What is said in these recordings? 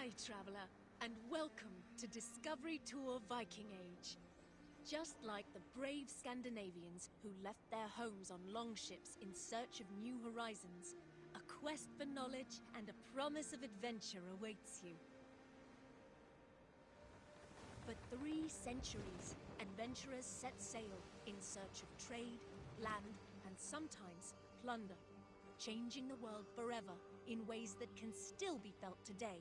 Hi, traveler, and welcome to Discovery Tour Viking Age. Just like the brave Scandinavians who left their homes on longships in search of new horizons, a quest for knowledge and a promise of adventure awaits you. For 3 centuries, adventurers set sail in search of trade, land, and sometimes plunder, changing the world forever in ways that can still be felt today.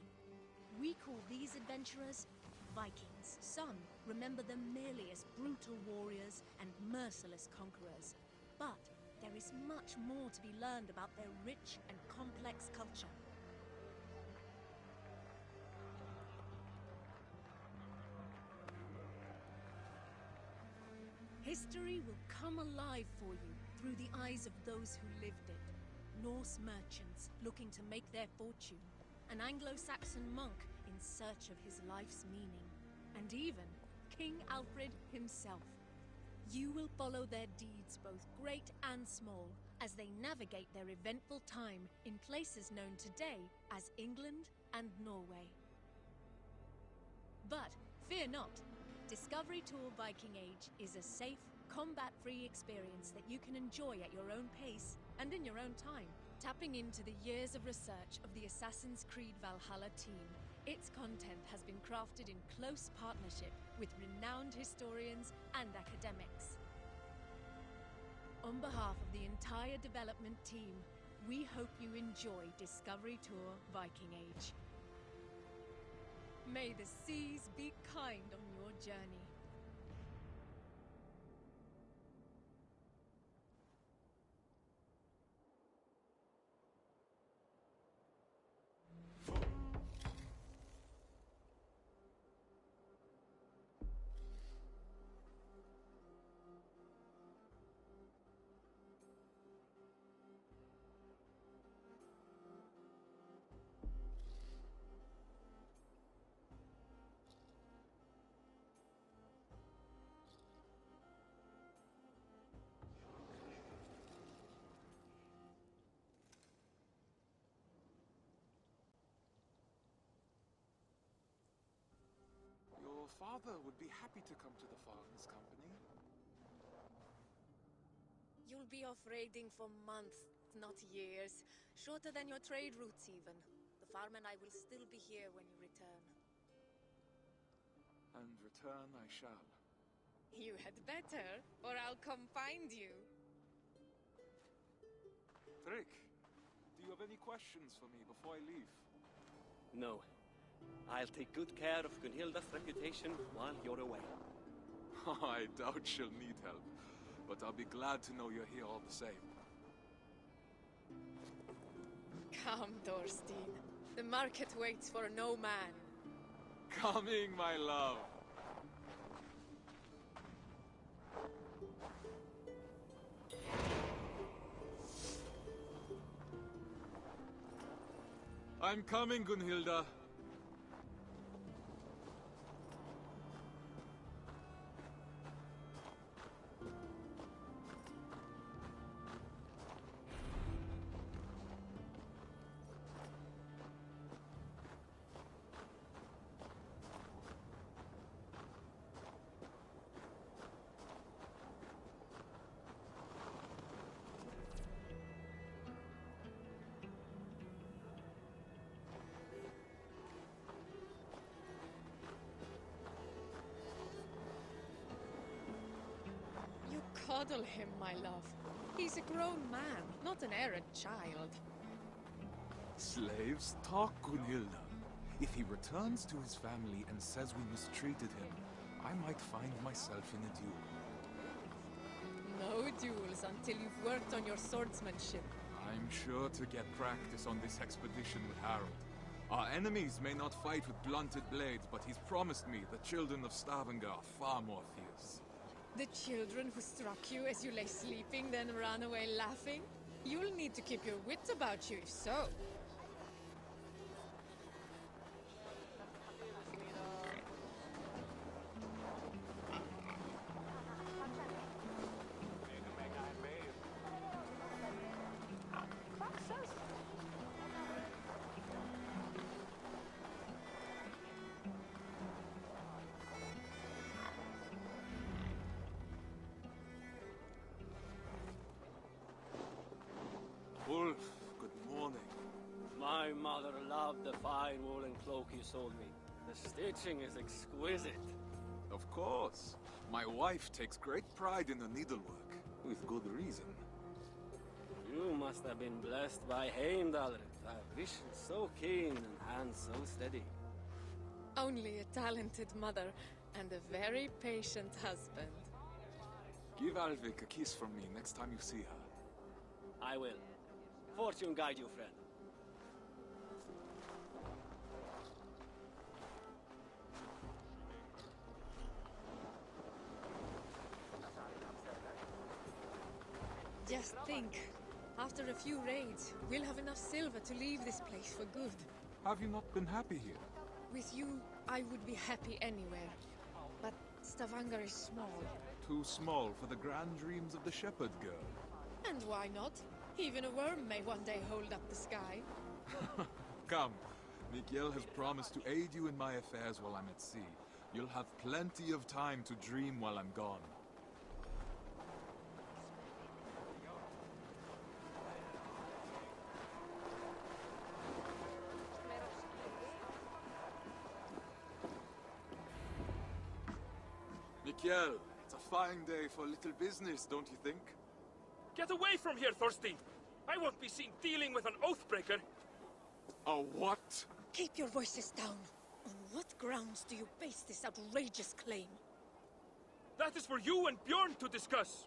We call these adventurers Vikings. Some remember them merely as brutal warriors and merciless conquerors. But there is much more to be learned about their rich and complex culture. History will come alive for you through the eyes of those who lived it. Norse merchants looking to make their fortune, an Anglo-Saxon monk in search of his life's meaning, and even King Alfred himself. You will follow their deeds, both great and small, as they navigate their eventful time in places known today as England and Norway. But fear not. Discovery Tour Viking Age is a safe, combat-free experience that you can enjoy at your own pace and in your own time. Tapping into the years of research of the Assassin's Creed Valhalla team, its content has been crafted in close partnership with renowned historians and academics. On behalf of the entire development team, we hope you enjoy Discovery Tour Viking Age. May the seas be kind on your journey. Your father would be happy to come to the farmers' company. You'll be off raiding for months, not years. Shorter than your trade routes even. The farm and I will still be here when you return. And return I shall. You had better, or I'll come find you. Trick, do you have any questions for me before I leave? No. I'll take good care of Gunhilda's reputation while you're away. I doubt she'll need help, but I'll be glad to know you're here all the same. Come, Thorstein. The market waits for no man. Coming, my love! I'm coming, Gunhilda. Coddle him, my love. He's a grown man, not an errant child. Slaves, talk, Gunhilda. If he returns to his family and says we mistreated him, I might find myself in a duel. No duels until you've worked on your swordsmanship. I'm sure to get practice on this expedition with Harold. Our enemies may not fight with blunted blades, but he's promised me the children of Stavanger are far more fierce. The children who struck you as you lay sleeping, then ran away laughing? You'll need to keep your wits about you if so. stunning. My mother loved the fine woolen cloak you sold me. The stitching is exquisite. Of course. My wife takes great pride in the needlework, with good reason. You must have been blessed by Heimdall. A vision so keen and hands so steady. Only a talented mother and a very patient husband. Give Alvik a kiss from me next time you see her. I will. Fortune guide you, friend. Just think, after a few raids, we'll have enough silver to leave this place for good. Have you not been happy here? With you, I would be happy anywhere. But Stavanger is small. Too small for the grand dreams of the shepherd girl. And why not? Even a worm may one day hold up the sky. Come, Mikhail has promised to aid you in my affairs while I'm at sea. You'll have plenty of time to dream while I'm gone. Mikhail, it's a fine day for a little business, don't you think? Get away from here, Thorstein! I won't be seen dealing with an oathbreaker! A what? Keep your voices down. On what grounds do you base this outrageous claim? That is for you and Bjorn to discuss!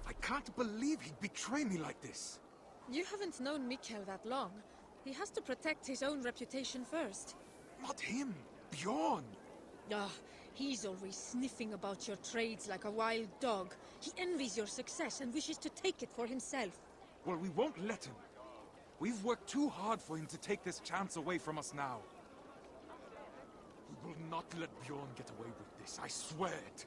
I can't believe he'd betray me like this. You haven't known Mikhail that long. He has to protect his own reputation first. Not him, Bjorn. Ah, he's always sniffing about your trades like a wild dog. He envies your success and wishes to take it for himself. Well, we won't let him. We've worked too hard for him to take this chance away from us now. We will not let Bjorn get away with this, I swear it.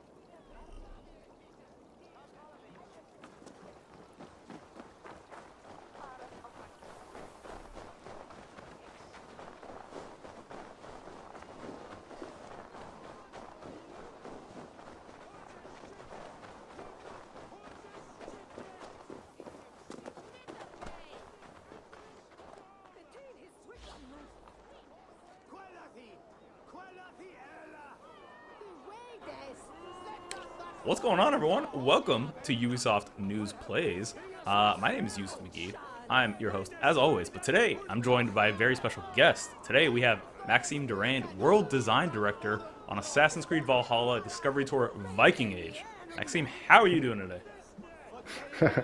What's going on, everyone? Welcome to Ubisoft News Plays. My name is Yusuf McGee. I'm your host, as always, but today I'm joined by a very special guest. Today we have Maxime Durand, World Design Director on Assassin's Creed Valhalla Discovery Tour Viking Age. Maxime, how are you doing today?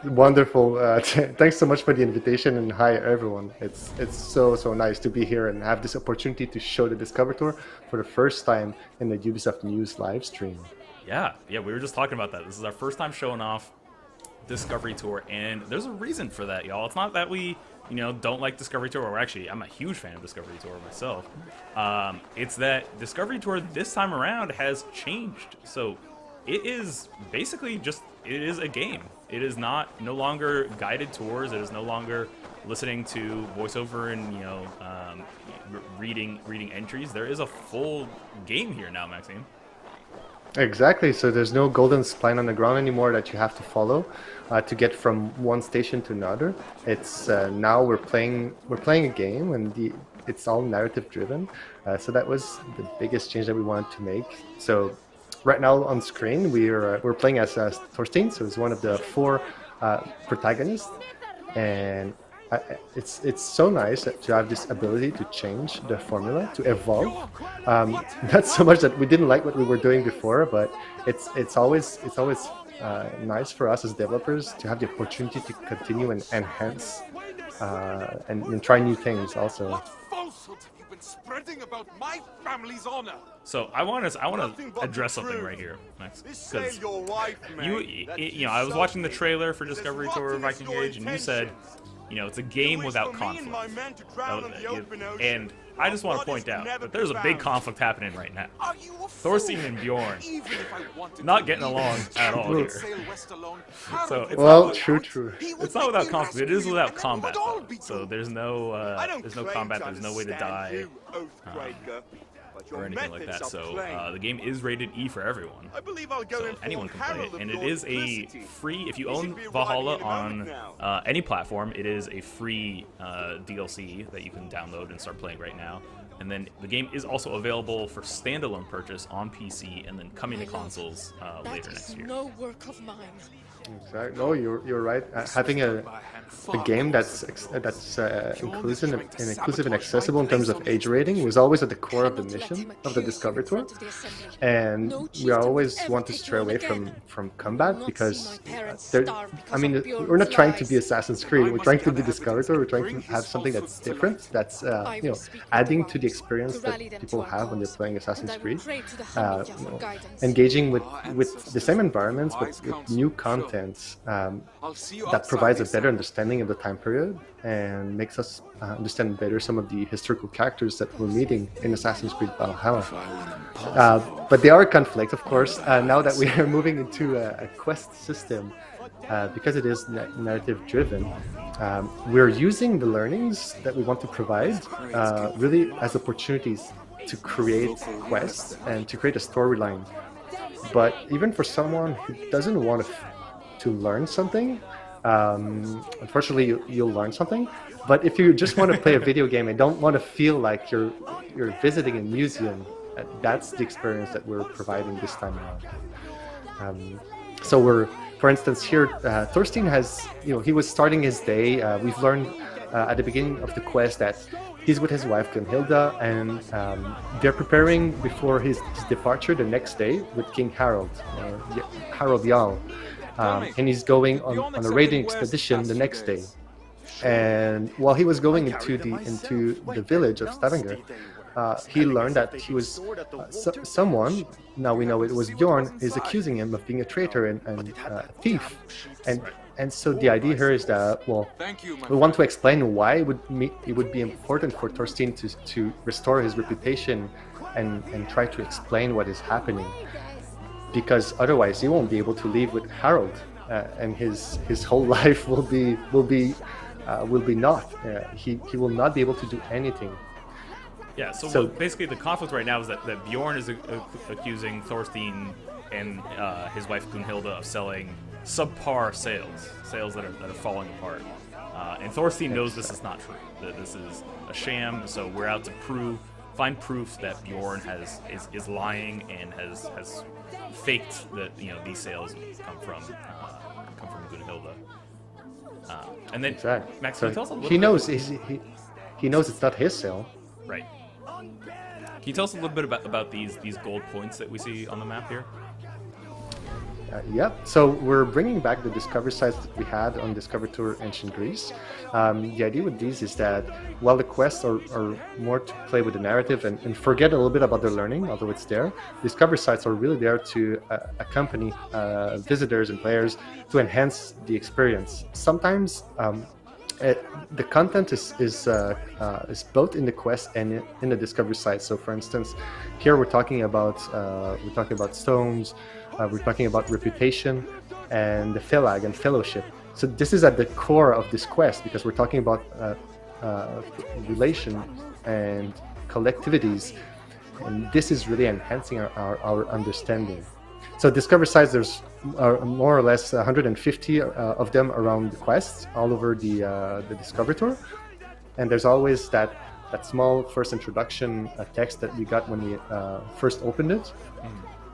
Wonderful. Thanks so much for the invitation, and hi everyone. It's so nice to be here and have this opportunity to show the Discovery Tour for the first time in the Ubisoft News live stream. Yeah, we were just talking about that. This is our first time showing off Discovery Tour, and there's a reason for that, y'all. It's not that we, don't like Discovery Tour. Or actually, I'm a huge fan of Discovery Tour myself. It's that Discovery Tour this time around has changed. So it is basically it is a game. It is no longer guided tours. It is no longer listening to voiceover and reading entries. There is a full game here now, Maxime. Exactly. So there's no golden spline on the ground anymore that you have to follow to get from one station to another. It's now we're playing a game, and it's all narrative driven. So that was the biggest change that we wanted to make. So right now on screen we're playing as Thorstein, so he's one of the 4 protagonists, and it's so nice to have this ability to change the formula, to evolve. Not so much that we didn't like what we were doing before, but it's always nice for us as developers to have the opportunity to continue and enhance and try new things also. What falsehoods have you been spreading about my family's honor? So I want to address something right here, Max, because I was watching the trailer for Discovery Tour Viking Age, and you said, it's a game without conflict. And I just want to point out that there's a big conflict happening right now. Thorstein and Bjorn not getting along at all here. So it's true. It's not without conflict. It is without combat, though. So there's no combat. There's no way to die. or anything like that. So the game is rated E for everyone. I believe I'll go So anyone can play it, and it is a free. If you own Valhalla on any platform, it is a free DLC that you can download and start playing right now. And then the game is also available for standalone purchase on PC, and then coming to consoles later next year. No work of mine. Exactly. No, you're right. Having a game that's inclusive and accessible in terms of age rating was always at the core of the mission of the Discovery Tour, and we always want to stray away from combat because we're not trying to be Assassin's Creed. We're trying to be Discovery Tour. We're trying to have something that's different. That's adding to the experience that people have when they're playing Assassin's Creed. Engaging with the same environments but with new content. That provides a better understanding of the time period and makes us understand better some of the historical characters that we're meeting in Assassin's Creed Valhalla. But there are conflicts, of course. Now that we are moving into a quest system, because it is narrative-driven, we're using the learnings that we want to provide really as opportunities to create quests and to create a storyline. But even for someone who doesn't want to learn something, unfortunately you'll learn something. But if you just want to play a video game and don't want to feel like you're visiting a museum, that's the experience that we're providing this time around. So we're, for instance, here Thorstein has, he was starting his day. We've learned at the beginning of the quest that he's with his wife Gunhilda, and they're preparing before his departure the next day with King Harald Jarl. And he's going on a raiding expedition the next day. And while he was going into the village of Stavanger, he learned that he was someone. Now we know it was Bjorn, is accusing him of being a traitor and a thief. And so the idea here is that, well, we want to explain why it would be important for Thorstein to restore his reputation and try to explain what is happening. Because otherwise he won't be able to leave with Harold, and his whole life will be naught. He will not be able to do anything. Yeah. So basically, the conflict right now is that Bjorn is accusing Thorstein and his wife Gunhilda of selling subpar sales that are falling apart. And Thorstein knows this is not true. That this is a sham. So we're out to find proof that Bjorn is lying and has faked that these sales come from Gunhilda. And then exactly. Max, so can you tell us a little he bit knows he knows it's not his sale. Right. Can you tell us a little bit about these gold points that we see on the map here? Yep. So we're bringing back the discovery sites that we had on Discovery Tour Ancient Greece. The idea with these is that while the quests are more to play with the narrative and forget a little bit about their learning, although it's there, discovery sites are really there to accompany visitors and players to enhance the experience. Sometimes the content is both in the quest and in the discovery site. So, for instance, here we're talking about stones. We're talking about reputation and the Felag and fellowship. So this is at the core of this quest because we're talking about relation and collectivities, and this is really enhancing our understanding. So discover sites, there's more or less 150 of them around the quest, all over the Discovery Tour, and there's always that small first introduction text that we got when we first opened it.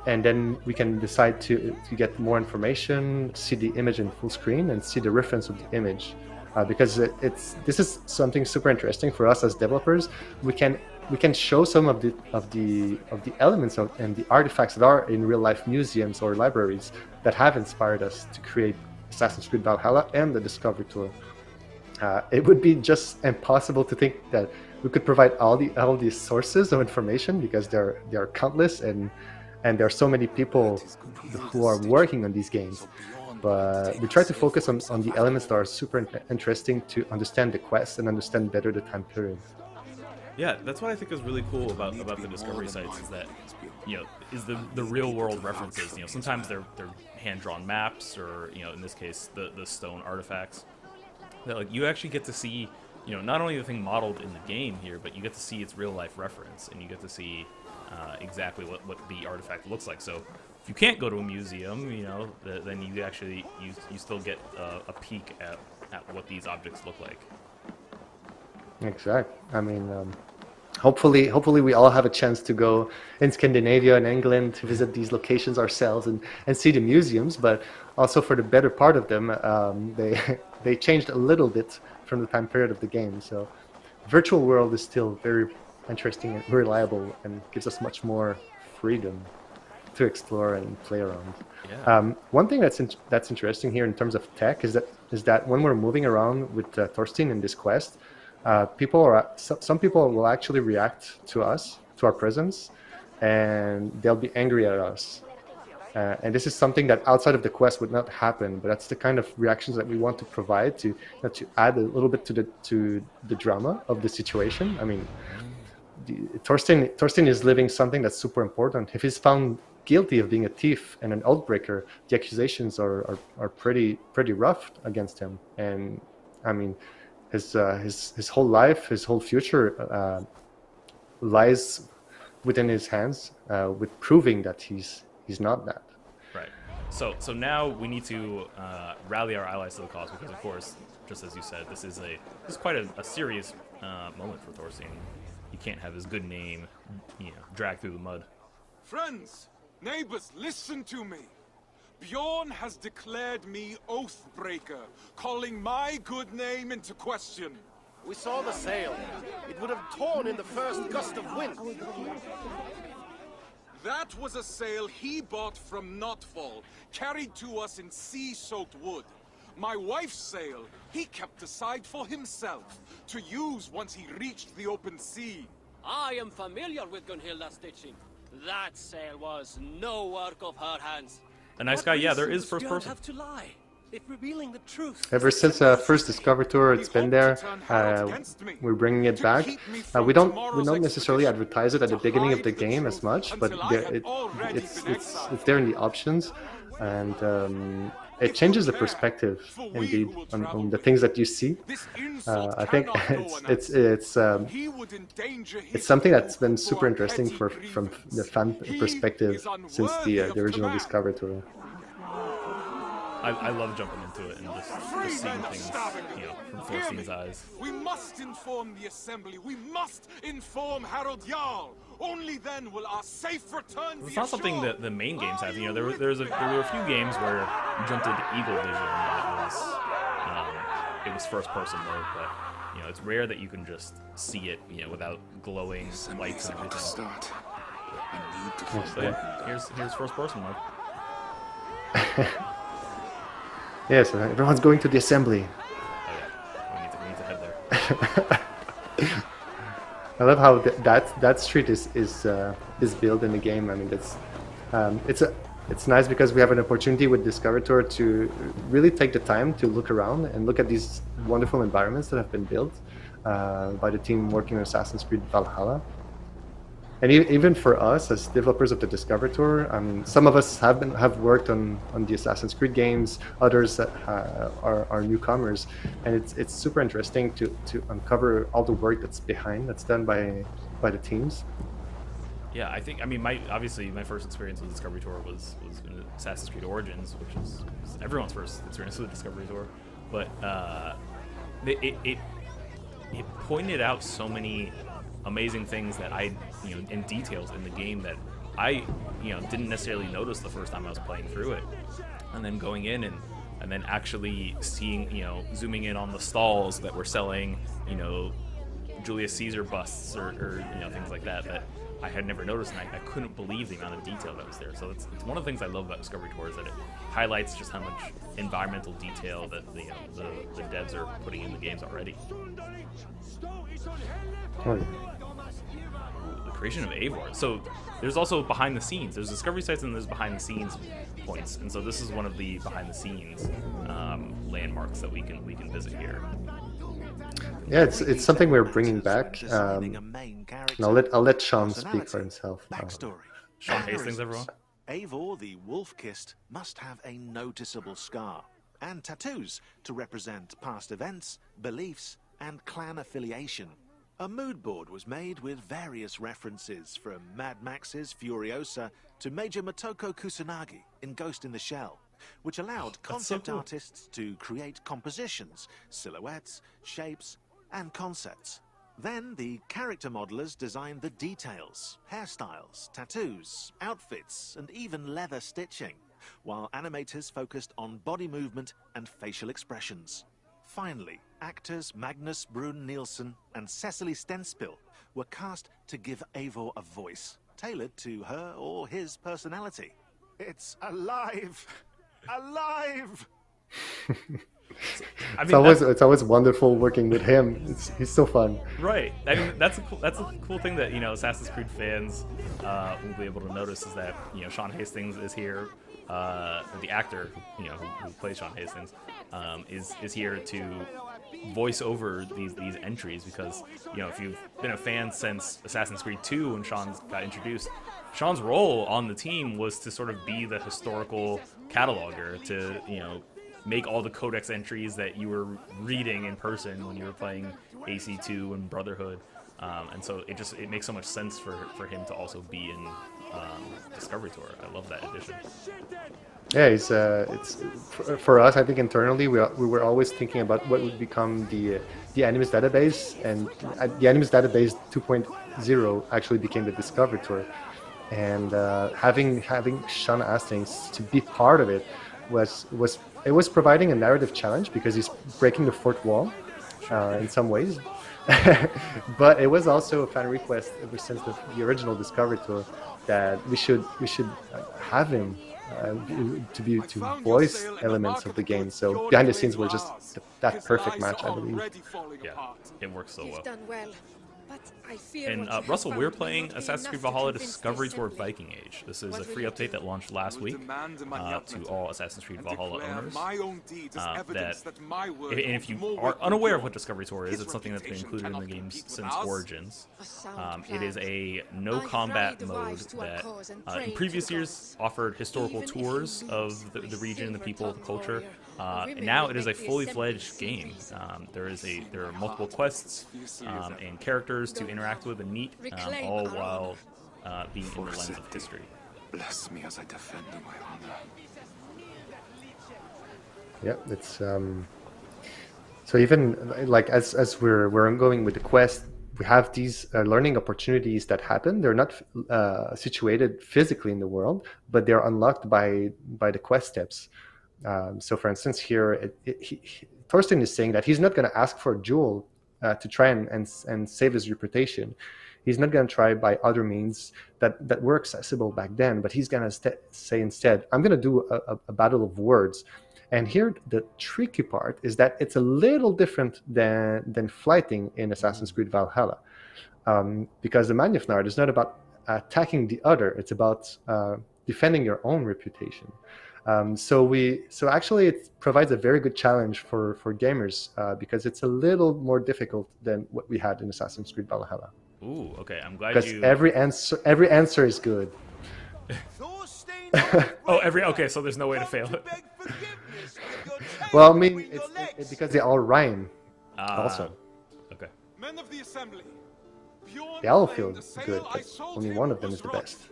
And then we can decide to get more information, see the image in full screen, and see the reference of the image, because this is something super interesting for us as developers. We can show some of the elements and the artifacts that are in real life museums or libraries that have inspired us to create Assassin's Creed Valhalla and the Discovery Tour. It would be just impossible to think that we could provide all these sources of information because there are countless and there are so many people who are working on these games. But we try to focus on the elements that are super interesting to understand the quest and understand better the time period. Yeah, that's what I think is really cool about the discovery sites is that, is the real world references. Sometimes they're hand-drawn maps or, in this case, the stone artifacts. That you actually get to see, not only the thing modeled in the game here, but you get to see its real life reference, and you get to see exactly what the artifact looks like. So if you can't go to a museum, you know, then you actually you still get a peek at what these objects look like. Exactly. I mean, hopefully we all have a chance to go in Scandinavia and England to visit these locations ourselves and see the museums. But also for the better part of them, they changed a little bit from the time period of the game. So virtual world is still very interesting and reliable and gives us much more freedom to explore and play around. Yeah. One thing that's interesting here in terms of tech is that when we're moving around with Thorstein in this quest, some people will actually react to us, to our presence, and they'll be angry at us. And this is something that outside of the quest would not happen, but that's the kind of reactions that we want to provide to add a little bit to the drama of the situation. I mean, Thorstein is living something that's super important. If he's found guilty of being a thief and an oathbreaker, the accusations are pretty rough against him. And I mean, his whole life, his whole future lies within his hands, with proving that he's not that. Right. So now we need to rally our allies to the cause, because of course, just as you said, this is quite a serious moment for Thorstein. You can't have his good name, dragged through the mud. Friends, neighbors, listen to me. Bjorn has declared me Oathbreaker, calling my good name into question. We saw the sail. It would have torn in the first gust of wind. That was a sail he bought from Notfall, carried to us in sea-soaked wood. My wife's sail he kept aside for himself, to use once he reached the open sea. I am familiar with Gunhilda's stitching. That sail was no work of her hands. A nice guy, yeah, there is first You don't person. have to lie. If revealing the truth. Ever since first Discover Tour, it's been there. We're bringing it back. We don't necessarily advertise it at the beginning of the game as much, but it's there in the options, and it changes the perspective indeed on the things that you see. I think it's something that's been super interesting from the fan perspective since the original Discover Tour. I love jumping into it and just seeing things, from Thorstein's eyes. We must inform the assembly. We must inform Harold Jarl. Only then will our safe return be It's not something assured. that the main games have. There were a few games where you jumped into Eagle Vision and it was first person mode, but it's rare that you can just see it, without glowing lights and everything. Start. I need to So yeah, here's first person mode. Yeah, so everyone's going to the assembly. Oh yeah, we need to head there. I love how that street is built in the game. I mean, it's nice because we have an opportunity with Discover Tour to really take the time to look around and look at these wonderful environments that have been built by the team working on Assassin's Creed Valhalla. And even for us as developers of the Discover Tour, I mean, some of us have worked on the Assassin's Creed games, others are newcomers, and it's super interesting to uncover all the work that's done by the teams. Yeah, I mean, my first experience with Discovery Tour was in Assassin's Creed Origins, which is everyone's first experience with Discovery Tour, but it pointed out so many amazing things that in details in the game that I didn't necessarily notice the first time I was playing through it, and then going in and then actually seeing, zooming in on the stalls that were selling Julius Caesar busts or things like that I had never noticed, and I couldn't believe the amount of detail that was there. So it's one of the things I love about Discovery Tour is that it highlights just how much environmental detail that the devs are putting in the games already. Oh, yeah. The creation of Eivor. So there's also behind the scenes. There's discovery sites and there's behind the scenes points. And so this is one of the behind the scenes landmarks that we can visit here. Yeah, it's something we're bringing back. I'll let Sean speak for himself. Sean Hastings, everyone. Eivor the Wolf-Kissed must have a noticeable scar and tattoos to represent past events, beliefs, and clan affiliation. A mood board was made with various references from Mad Max's Furiosa to Major Motoko Kusanagi in Ghost in the Shell, which allowed concept cool. artists to create compositions, silhouettes, shapes, and concepts. Then the character modelers designed the details, hairstyles, tattoos, outfits, and even leather stitching, while animators focused on body movement and facial expressions. Finally, actors Magnus Brun Nielsen and Cecily Stenspill were cast to give Eivor a voice, tailored to her or his personality. It's alive! Alive! I mean, It's always wonderful working with him. He's so fun. right. I mean, that's a cool thing that, you know, Assassin's Creed fans will be able to notice is that, you know, Sean Hastings is here. The actor, you know, who plays Sean Hastings, is here to voice over these entries because, you know, if you've been a fan since Assassin's Creed 2 when Sean's got introduced, Sean's role on the team was to sort of be the historical cataloger, to, you know, make all the codex entries that you were reading in person when you were playing AC2 and Brotherhood, and so it makes so much sense for him to also be in Discovery Tour. I love that addition. Yeah, it's for us. I think internally we were always thinking about what would become the Animus database, and the Animus database 2.0 actually became the Discovery Tour, and having Sean Hastings to be part of it was providing a narrative challenge because he's breaking the fourth wall in some ways. But it was also a fan request ever since the original Discovery Tour that we should have him to voice elements of the game. So behind the scenes was just that perfect match, I believe. Yeah, it works so well. Done well. But I fear And what you have Russell, found we're may playing not be Assassin's Creed enough to Valhalla convince the Discovery Tour Assembly. Viking Age. This is What a will free you update do? that launched last week to all Assassin's Creed Valhalla owners. And if you are unaware of what Discovery Tour is, it's something that's been included in the games since Origins. It is a no combat mode that in previous years offered historical tours of the region, the people, the culture. And now it is a fully fledged game. There are multiple quests and characters to interact with and meet, all while being in the lens of history. Bless me as I defend my honor. Yeah, it's so even like as we're ongoing with the quest, we have these learning opportunities that happen. They're not situated physically in the world, but they're unlocked by the quest steps. So, for instance, here Thorstein is saying that he's not going to ask for a jewel to try and save his reputation. He's not going to try by other means that were accessible back then, but he's going to say instead, I'm going to do a battle of words. And here the tricky part is that it's a little different than fighting in Assassin's Creed Valhalla, because the Manjafnard is not about attacking the other; it's about defending your own reputation. So actually it provides a very good challenge for gamers because it's a little more difficult than what we had in Assassin's Creed Valhalla. Ooh, okay. I'm glad because you. every answer is good. Okay. So there's no way to fail it. Well, I mean, it's because they all rhyme. Also. Okay. Men of the assembly, they all feel good, but only one of them is the best.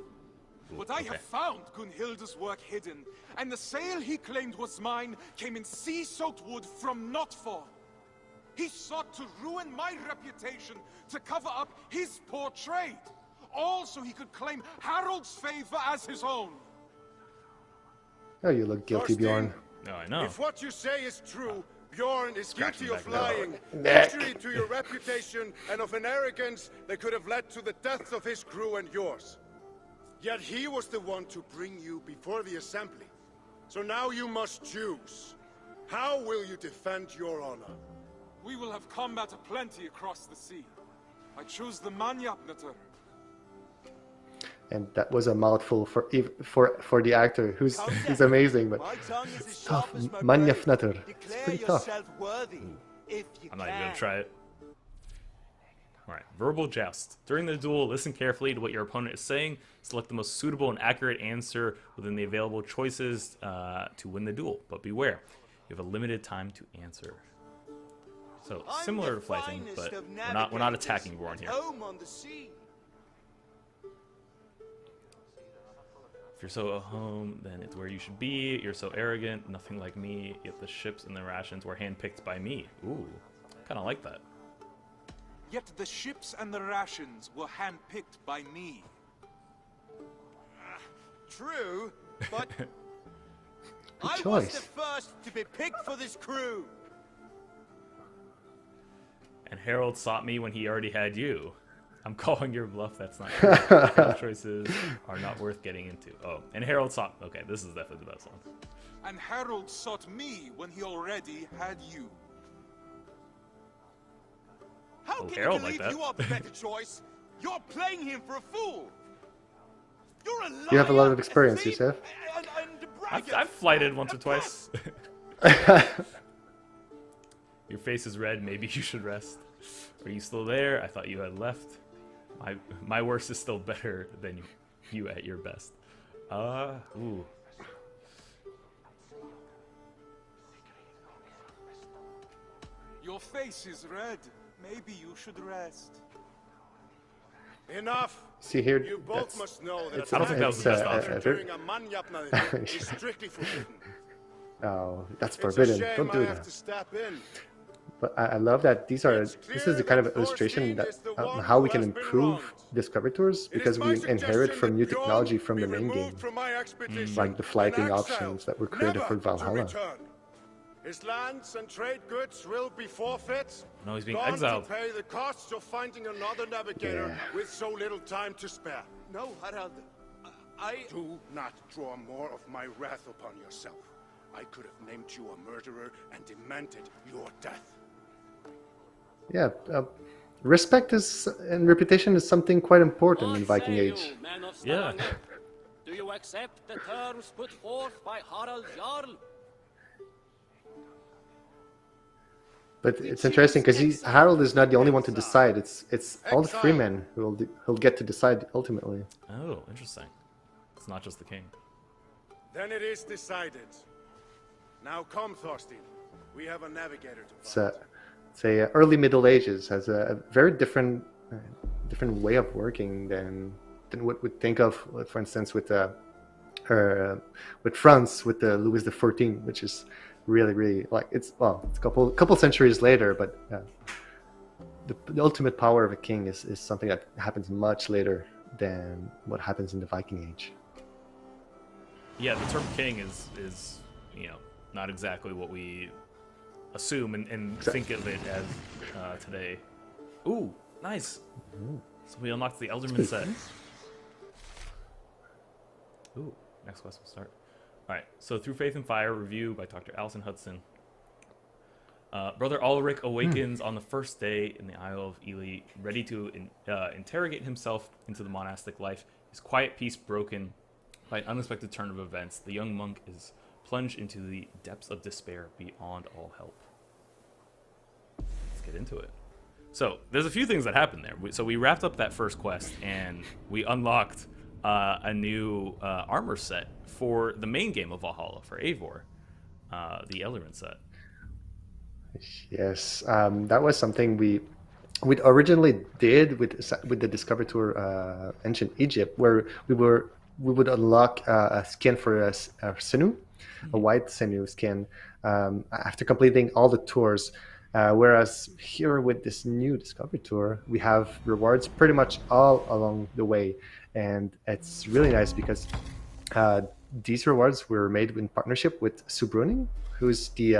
But I have found Gunhilda's work hidden, and the sail he claimed was mine came in sea-soaked wood from Notfall. He sought to ruin my reputation to cover up his poor trade, all so he could claim Harold's favor as his own. Oh, you look guilty, Bjorn. No, I know. If what you say is true, Bjorn is guilty of back there. lying, injury to your reputation, and of an arrogance that could have led to the death of his crew and yours. Yet he was the one to bring you before the assembly. So now you must choose. How will you defend your honor? We will have combat aplenty across the sea. I choose the Manjapnatur. And that was a mouthful for the actor, who's amazing, but it's tough. Manjafnatur. It's pretty tough. I'm not even gonna try it. Alright, verbal joust. During the duel, listen carefully to what your opponent is saying. Select the most suitable and accurate answer within the available choices to win the duel. But beware, you have a limited time to answer. So similar to fighting, but we're not attacking Gorn here. If you're so at home, then it's where you should be. You're so arrogant, nothing like me. Yet the ships and the rations were handpicked by me. Ooh, kind of like that. Yet the ships and the rations were handpicked by me. True, but I was choice. the first to be picked for this crew. And Harold sought me when he already had you. I'm calling your bluff. That's not true. Harold's choices are not worth getting into. Oh, and Harold sought. Okay, this is definitely the best one. And Harold sought me when he already had you. How Oh, can Harold you like believe that. you are the better choice? You're playing him for a fool. You're a liar, You have a lot of a experience, thief, Yusef. and a braggart, I've flighted once or and twice. Your face is red. Maybe you should rest. Are you still there? I thought you had left. My worst is still better than you at your best. Ooh. Your face is red.Maybe you should rest. Enough! See here, You both must know that I don't think that was the best option. during a manjapna is strictly forbidden. Oh, that's It's a forbidden. shame Don't do I have that. to step in. But I love that this is the kind of illustration that how we can improve Discovery Tours, because we inherit from new technology from the main game, like the flighting options that were created for Valhalla. His lands and trade goods will be forfeit. No, he's being Gone exiled. to pay the costs of finding another navigator Yeah. with so little time to spare. No, Harald. I... Do not draw more of my wrath upon yourself. I could have named you a murderer and demanded your death. Yeah, respect is and reputation is something quite important in What Viking say Age. you, men of Yeah. Stavanger? Do you accept the terms put forth by Harald Jarl? But it's interesting because Harold is not the only one to decide. It's all the freemen who'll get to decide ultimately. Oh, interesting. It's not just the king. Then it is decided. Now come, Thorstein. We have a navigator to It's find. early Middle Ages has a very different way of working than what we'd think of, for instance, with France with the Louis XIV, which is really like it's a couple centuries later, but the ultimate power of a king is something that happens much later than what happens in the Viking Age. Yeah, the term king is not exactly what we assume and think of it as today. Ooh, nice. So we unlocked the Elderman set. Ooh, next quest will start. All right, so Through Faith and Fire review by Dr. Allison Hudson. Brother Ulrich awakens on the first day in the Isle of Ely, ready to interrogate himself into the monastic life. His quiet peace broken by an unexpected turn of events. The young monk is plunged into the depths of despair beyond all help. Let's get into it. So there's a few things that happened there. So we wrapped up that first quest, and we unlocked a new armor set for the main game of Valhalla, for Eivor, the Elderman set. Yes, that was something we originally did with the Discovery Tour Ancient Egypt, where we would unlock a skin for a sinew, a white sinew skin, after completing all the tours. Whereas here with this new Discovery Tour, we have rewards pretty much all along the way, and it's really nice because these rewards were made in partnership with Sue Bruning, who's the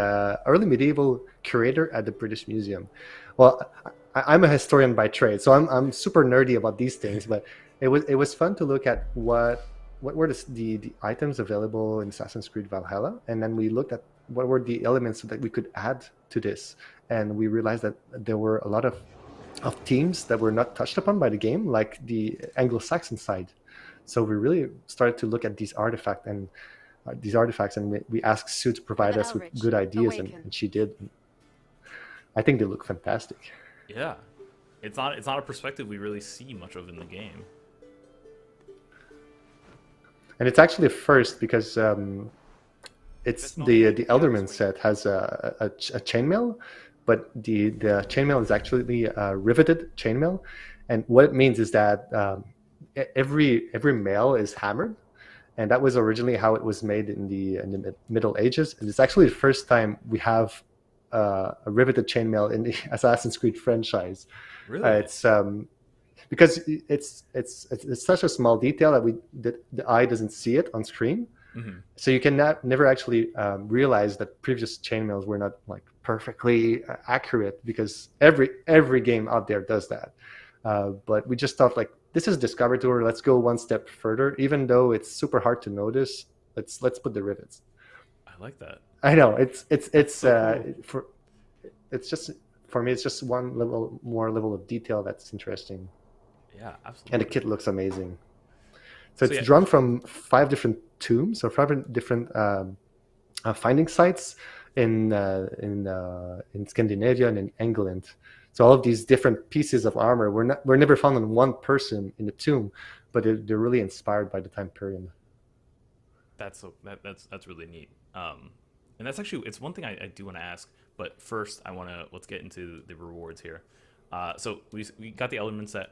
early medieval curator at the British Museum. Well, I'm a historian by trade, so I'm super nerdy about these things, but it was fun to look at what were the items available in Assassin's Creed Valhalla, and then we looked at what were the elements that we could add to this, and we realized that there were a lot of themes that were not touched upon by the game, like the Anglo-Saxon side. So we really started to look at these artifacts, and we asked Sue to provide us with good ideas, and she did. I think they look fantastic. Yeah, it's not a perspective we really see much of in the game. And it's actually a first because it's the Elderman set has a chainmail but the chainmail is actually riveted chainmail, and what it means is that every mail is hammered, and that was originally how it was made in the Middle Ages. And it's actually the first time we have a riveted chainmail in the Assassin's Creed franchise. Really? It's because it's such a small detail that the eye doesn't see it on screen. Mm-hmm. So you can never actually realize that previous chainmails were not like perfectly accurate, because every game out there does that. But we just thought, like, this is Discovery Tour. Let's go one step further. Even though it's super hard to notice, let's put the rivets. I like that. I know it's so cool. It's just, for me, it's just one level of detail that's interesting. Yeah, absolutely. And the kit looks amazing. So it's yeah. drawn from 5 different tombs, or 5 different finding sites in Scandinavia and in England. So all of these different pieces of armor were never found on one person in the tomb, but they're really inspired by the time period. That's really neat. And that's actually, it's one thing I do want to ask, but first let's get into the rewards here. So we got the element set.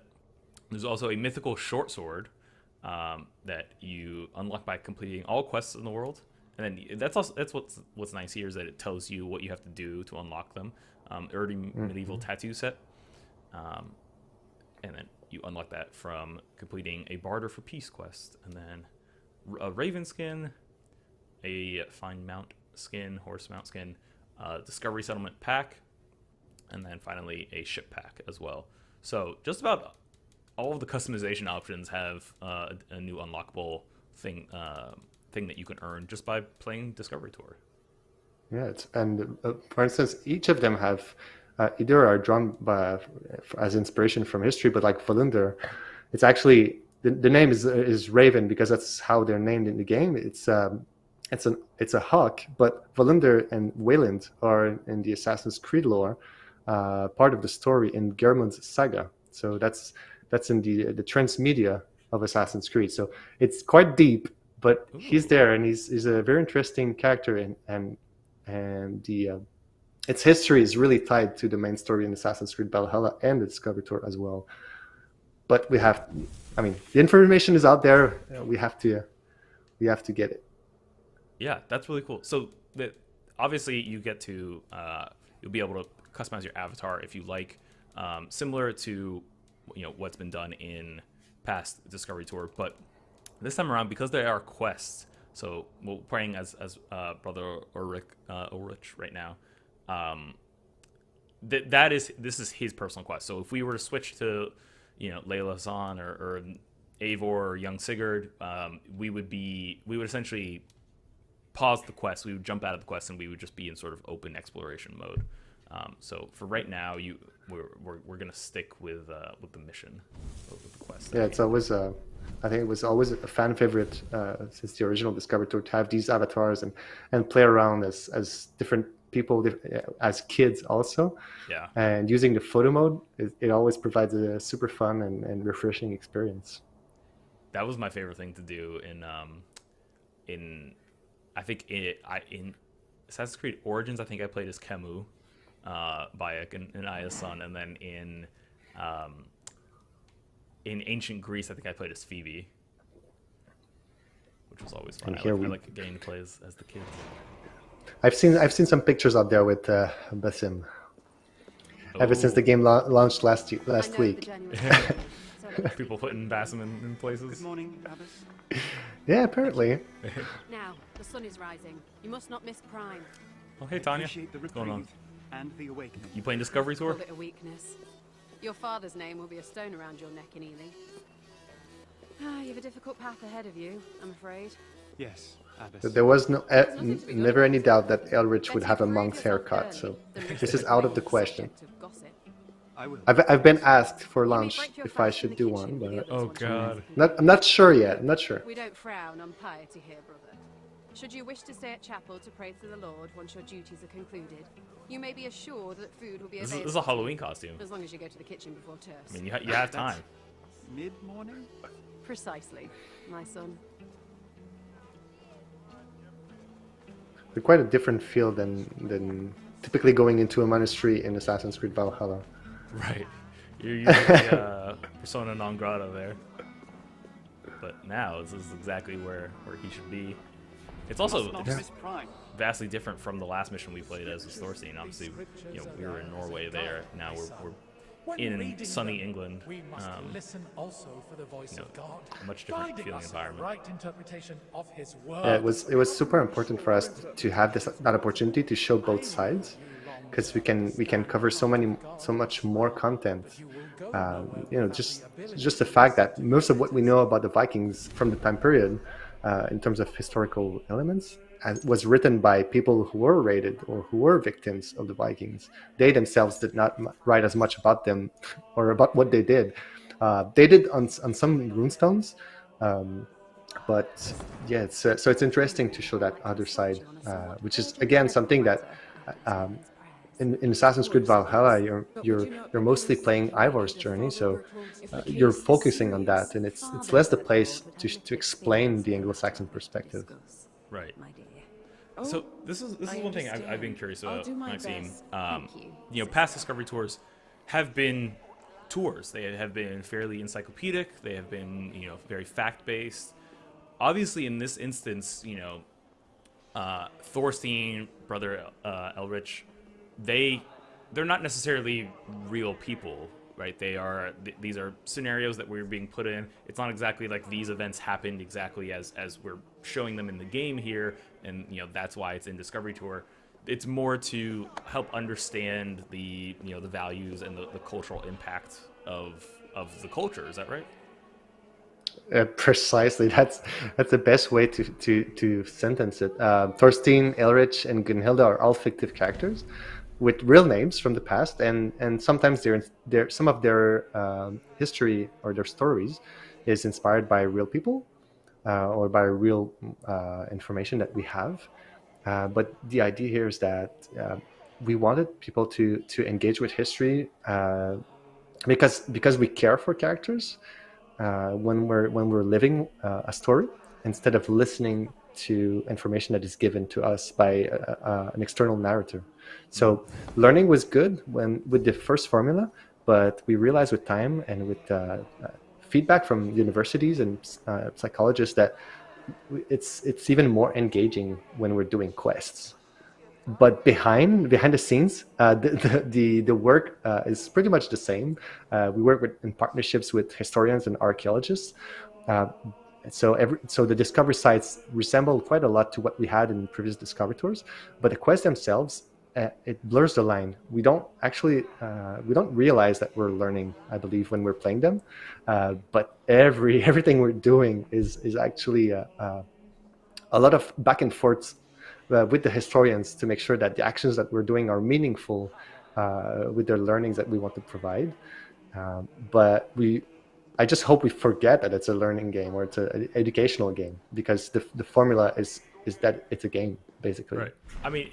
There's also a mythical short sword that you unlock by completing all quests in the world, and then that's what's nice here, is that it tells you what you have to do to unlock them. Early medieval tattoo set, and then you unlock that from completing a Barter for Peace quest, and then a Raven skin, a Fine Mount skin, Horse Mount skin, Discovery Settlement pack, and then finally a ship pack as well. So just about all of the customization options have a new unlockable thing that you can earn just by playing Discovery Tour. Yeah, and for instance, each of them have either are drawn as inspiration from history, but like Volunder, it's actually the name is Raven because that's how they're named in the game. It's a hawk, but Volunder and Wayland are in the Assassin's Creed lore part of the story in Geirmund's saga. So that's in the transmedia of Assassin's Creed. So it's quite deep, but he's there, and he's a very interesting character, and the its history is really tied to the main story in Assassin's Creed Valhalla and the Discovery Tour as well. But the information is out there. We have to get it. Yeah, that's really cool. So obviously you get to you'll be able to customize your avatar if you like, similar to what's been done in past Discovery Tour, but this time around, because there are quests. So we're playing as Brother Ulrich right now. This is his personal quest. So if we were to switch to Layla Hassan or Eivor or Young Sigurd, we would essentially pause the quest. We would jump out of the quest, and we would just be in sort of open exploration mode. So for right now, we're gonna stick with the mission, with the quest. Yeah, it's always I think it was always a fan favorite since the original Discovery Tour to have these avatars and play around as different people, as kids also. Yeah. And using the photo mode, it always provides a super fun and refreshing experience. That was my favorite thing to do in Assassin's Creed Origins. I think I played as Camus, Bayek and Aya's son, and then in Ancient Greece, I think I played as Phoebe, which was always fun. I like getting to play as the kids. I've seen some pictures out there with Basim. Ever since the game launched last week. People putting Basim in places. Good morning, Abbas. Yeah, apparently. Now, the sun is rising. You must not miss Prime. Oh, hey, Tanya. What's going on? And the awakening. You playing Discovery Tour? Call it a weakness. Your father's name will be a stone around your neck in Ely. You have a difficult path ahead of you, I'm afraid. Yes, Abbas. There was never any doubt that Elrich would have a monk's haircut, so this is out of the question. I've been asked for lunch if I should do one, but oh god, I'm not sure yet. I'm not sure. We don't frown on piety here, brother. Should you wish to stay at chapel to pray to the Lord once your duties are concluded, you may be assured that food will be available. This is a Halloween costume. As long as you go to the kitchen before terce. I mean, you have time. Mid-morning? Precisely, my son. they're quite a different feel than typically going into a monastery in Assassin's Creed Valhalla. Right. You're usually persona non grata there. But now this is exactly where he should be. It's also vastly different from the last mission we played as Thorstein. Obviously, we were in Norway there. Now we're in sunny England. We must listen also for the voice of God, a much different feeling environment. Right interpretation of His word. It was super important for us to have that opportunity to show both sides, because we can cover so much more content. Just the fact that most of what we know about the Vikings from the time period, in terms of historical elements, was written by people who were raided or who were victims of the Vikings. They themselves did not write as much about them or about what they did. They did on some runestones, but yeah, so it's interesting to show that other side, which is again something that in Assassin's Creed Valhalla you're mostly playing Ivor's journey, so you're focusing on that, and it's less the place to explain the Anglo-Saxon perspective. Right. So this is one thing I've been curious about, Maxime. Past Discovery tours have been tours. They have been fairly encyclopedic. They have been, very fact-based. Obviously, in this instance, Thorstein, brother Elrich, they're not necessarily real people, right? These are scenarios that we're being put in. It's not exactly like these events happened exactly as we're showing them in the game here, and that's why it's in Discovery Tour. It's more to help understand the the values and the cultural impact of the culture. Is that right? Precisely. That's the best way to sentence it. Thorstein, Elrich, and Gunhilda are all fictive characters with real names from the past, and sometimes some of their history or their stories is inspired by real people or by real information that we have. But the idea here is that we wanted people to engage with history because we care for characters when we're living a story, instead of listening to information that is given to us by an external narrator. So learning was good with the first formula, but we realized with time and with feedback from universities and psychologists that it's even more engaging when we're doing quests. But behind the scenes, the work is pretty much the same. We work in partnerships with historians and archaeologists. So the discovery sites resemble quite a lot to what we had in previous discovery tours, but the quests themselves, it blurs the line. We don't realize that we're learning, I believe, when we're playing them. But everything we're doing is actually a lot of back and forth with the historians to make sure that the actions that we're doing are meaningful with the learnings that we want to provide. But I just hope we forget that it's a learning game or it's an educational game, because the formula is that it's a game, basically. Right. I mean,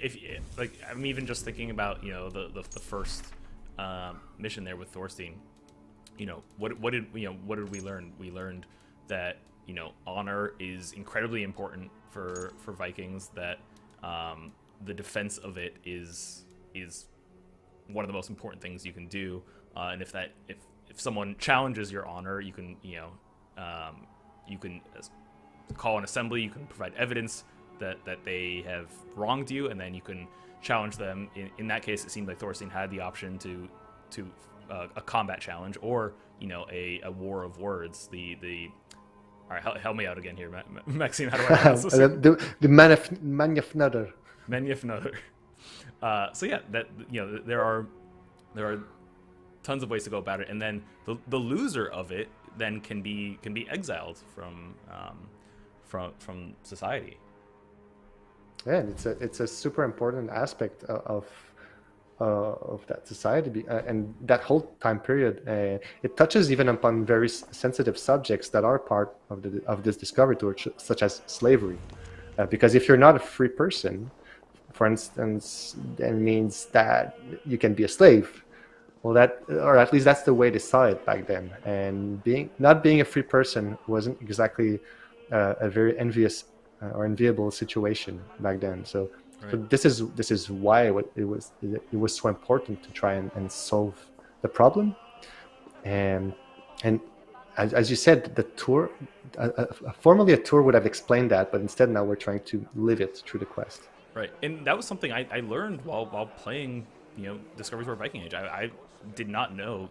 I'm even just thinking about the first mission there with Thorstein. What did we learn? We learned that honor is incredibly important for Vikings. That the defense of it is one of the most important things you can do. And if someone challenges your honor, you can call an assembly. You can provide evidence that they have wronged you, and then you can challenge them. In that case, it seemed like Thorstein had the option to a combat challenge, or a war of words. All right, help me out again here, Maxime. How do I pronounce this? The Manjafnudder. Manjafnudder. So yeah, that there are tons of ways to go about it, and then the loser of it then can be exiled from society. Yeah, and it's a super important aspect of that society, and that whole time period. It touches even upon very sensitive subjects that are part of this discovery tour, such as slavery. Because if you're not a free person, for instance, that means that you can be a slave. Well, or at least that's the way they saw it back then. And not being a free person wasn't exactly a very enviable situation back then. So So this is why it was so important to try and solve the problem. And as you said, the tour, formally a tour would have explained that, but instead now we're trying to live it through the quest. Right, and that was something I learned while playing, Discovery Tour Viking Age. I did not know,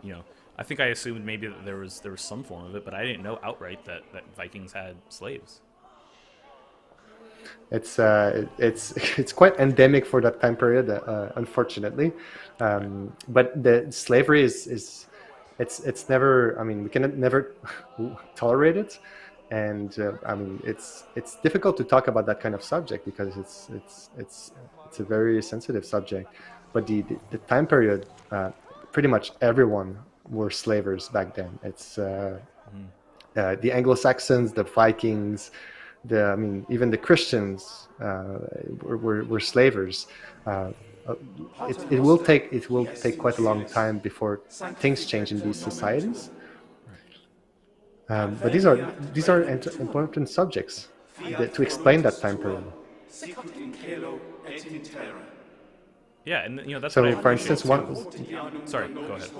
I think I assumed maybe that there was some form of it, but I didn't know outright that Vikings had slaves. It's quite endemic for that time period, unfortunately. But the slavery is it's never. I mean, we can never tolerate it, and I mean, it's difficult to talk about that kind of subject because it's a very sensitive subject. But the time period, pretty much everyone were slavers back then. It's the Anglo-Saxons, the Vikings. Even the Christians were slavers. It will take quite a long time before things change in these societies. But these are important subjects to explain that time period. Yeah, and that's so. What I for instance, Sorry, go ahead.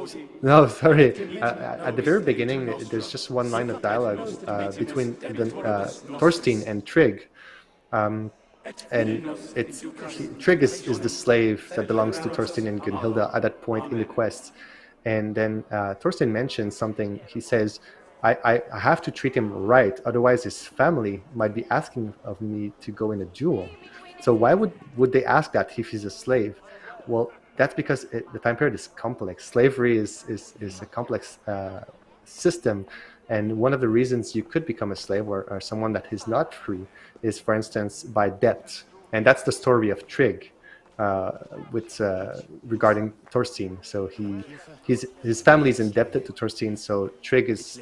No, sorry. At the very beginning, there's just one line of dialogue between Thorstein and Trig, and Trig is the slave that belongs to Thorstein and Gunhilda at that point in the quest, and then Thorstein mentions something. He says, I have to treat him right, otherwise his family might be asking of me to go in a duel. So why would they ask that if he's a slave? Well, that's because the time period is complex. Slavery is a complex system, and one of the reasons you could become a slave or someone that is not free is, for instance, by debt, and that's the story of Trig, regarding Thorstein. So his family is indebted to Thorstein, so Trig is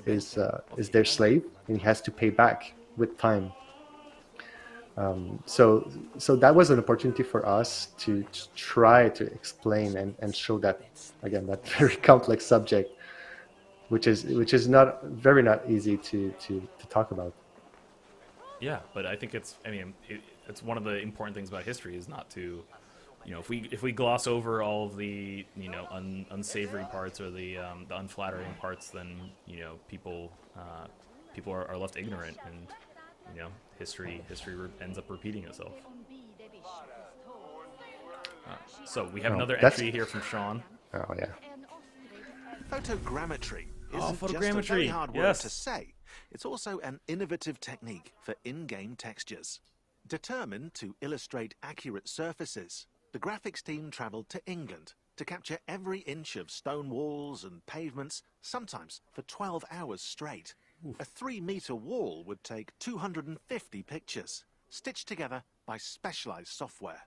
their slave, and he has to pay back with time. So that was an opportunity for us to try to explain and show that, again, that very complex subject, which is not easy to talk about. Yeah, but I think it's one of the important things about history is not to, if we gloss over all of the unsavory parts or the unflattering parts, then people are left ignorant, and history ends up repeating itself. So we have another entry here from Sean. Oh yeah. Photogrammetry isn't just a very hard word to say. It's also an innovative technique for in-game textures. Determined to illustrate accurate surfaces, the graphics team travelled to England to capture every inch of stone walls and pavements, sometimes for 12 hours straight. A 3-meter wall would take 250 pictures, stitched together by specialized software.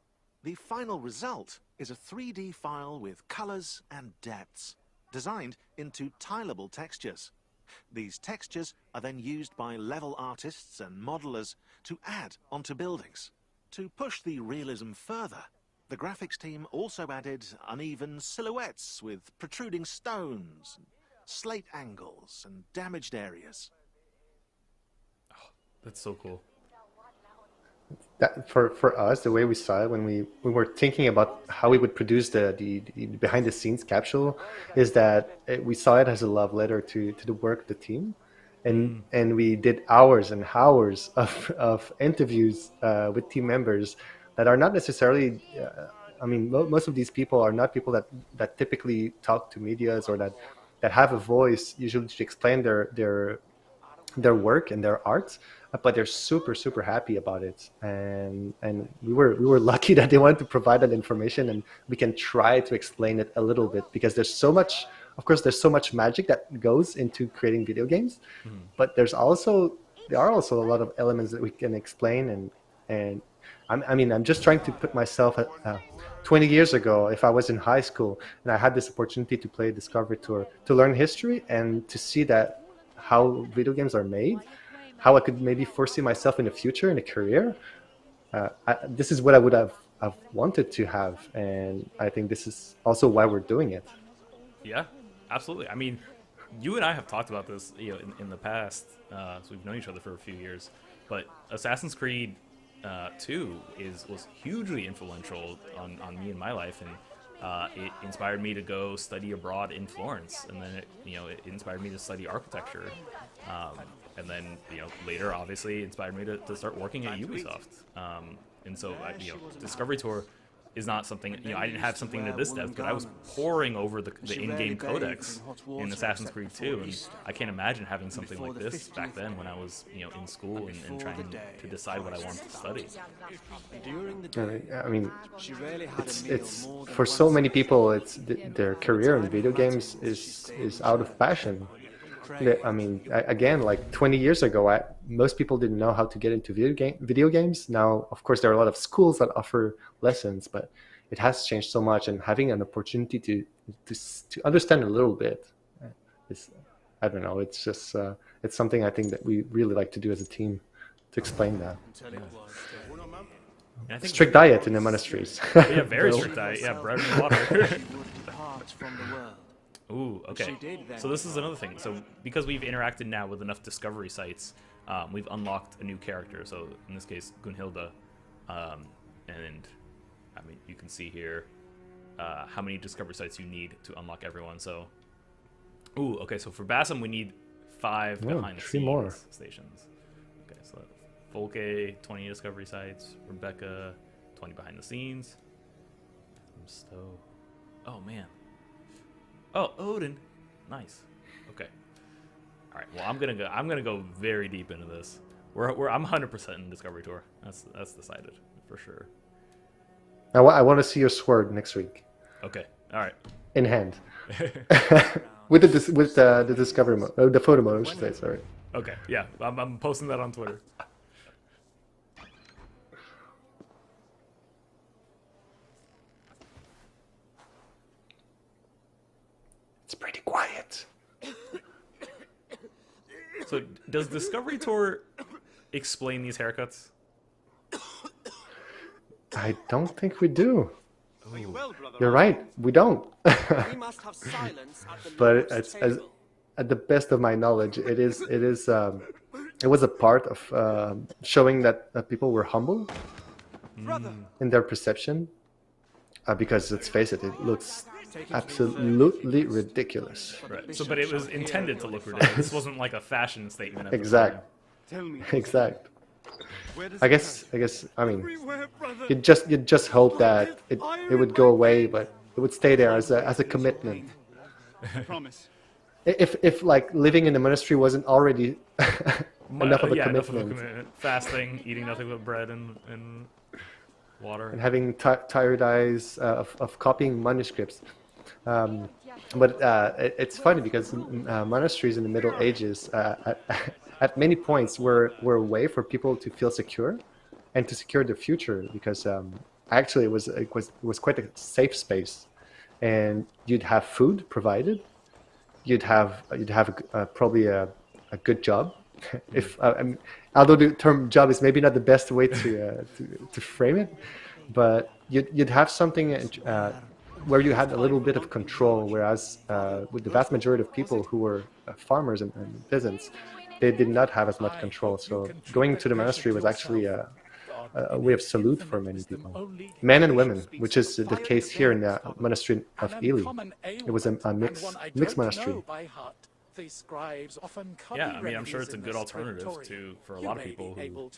The final result is a 3D file with colors and depths, designed into tileable textures. These textures are then used by level artists and modelers to add onto buildings. To push the realism further, the graphics team also added uneven silhouettes with protruding stones, slate angles and damaged areas. Oh, that's so cool. That for us, the way we saw it when we were thinking about how we would produce the behind the scenes capsule, is that we saw it as a love letter to the work of the team, and we did hours and hours of interviews with team members that are not necessarily. Most of these people are not people that typically talk to medias or that have a voice usually to explain their work and their art, but they're super happy about it, and we were lucky that they wanted to provide that information, and we can try to explain it a little bit, because there's so much magic that goes into creating video games, but there are also a lot of elements that we can explain, and I'm just trying to put myself at 20 years ago, if I was in high school and I had this opportunity to play Discovery Tour, to learn history and to see that how video games are made, how I could maybe foresee myself in the future in a career. This is what I would have wanted to have, and I think this is also why we're doing it. Yeah, absolutely. I mean, you and I have talked about this, in the past, so we've known each other for a few years. But Assassin's Creed 2 was hugely influential on me in my life, and it inspired me to go study abroad in Florence, and then it inspired me to study architecture, and then later obviously inspired me to start working at Ubisoft. And so Discovery Tour is not something, I didn't have something to this depth, but I was poring over the in-game codex in Assassin's Creed 2, and I can't imagine having something like this back then when I was, in school and trying to decide what I wanted to study. I mean, it's for so many people, their career in video games is out of passion. I mean, again, like 20 years ago, most people didn't know how to get into video games. Now, of course, there are a lot of schools that offer lessons, but it has changed so much. And having an opportunity to understand a little bit is, I don't know, it's just it's something I think that we really like to do as a team, to explain that. And I think strict diet in the monasteries. Yeah, very strict diet. Yeah, bread and water. Ooh, okay. So this is another thing. So because we've interacted now with enough discovery sites, we've unlocked a new character. So in this case, Gunhilda. And I mean, you can see here how many discovery sites you need to unlock everyone. So, ooh, okay. So for Basim, we need 5 behind the scenes more stations. Okay, so Volke, 20 discovery sites. Rebecca, 20 behind the scenes. Stowe. Oh man. Oh, Odin, nice. Okay. All right. Well, I'm gonna go very deep into this. I'm 100% in Discovery Tour. That's decided for sure. I want to see your sword next week. Okay. All right. In hand. with the discovery mode, the photo mode, I should say. Sorry. Okay. Yeah, I'm posting that on Twitter. It's pretty quiet. So, does Discovery Tour explain these haircuts? I don't think we do. You're right, we don't. But as at the best of my knowledge, it was a part of showing that people were humble in their perception. Because let's face it, it looks absolutely ridiculous. Right. So, but it was intended to look ridiculous. This wasn't like a fashion statement. At Exact. Exact. I guess. I mean, you just hope that it would go away, but it would stay there as a commitment. Promise. If like living in the monastery wasn't already enough of a commitment. Enough of a commitment. Fasting, eating nothing but bread and water, and having tired eyes of copying manuscripts. But it's funny because monasteries in the Middle Ages, at many points, were a way for people to feel secure and to secure their future. Because actually, it was quite a safe space, and you'd have food provided. You'd have probably a good job. If although the term job is maybe not the best way to frame it, but you'd have something where you had a little bit of control, whereas with the vast majority of people who were farmers and peasants, they did not have as much control. So going to the monastery was actually a way of salute for many people, men and women, which is the case here in the monastery of Ely. It was a mixed monastery. Yeah, I mean, I'm sure it's a good alternative for a lot of people who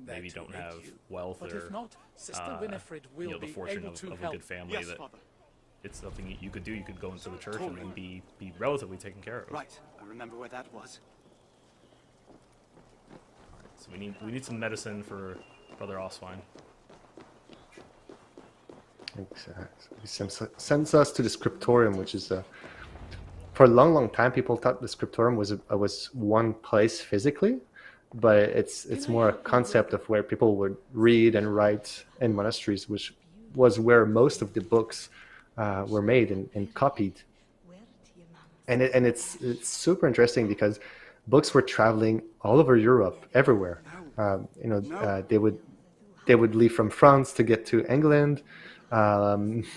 maybe don't have wealth or the fortune of a good family. That it's something you could do. You could go into the church and be relatively taken care of. Right, I remember where that was. So we need some medicine for Brother Oswine. Exactly. He sends us to the scriptorium, which is for a long time, people thought the scriptorium was one place physically, but it's more a concept of where people would read and write in monasteries, which was where most of the books were made and copied. And it's super interesting because books were traveling all over Europe, everywhere. They would leave from France to get to England,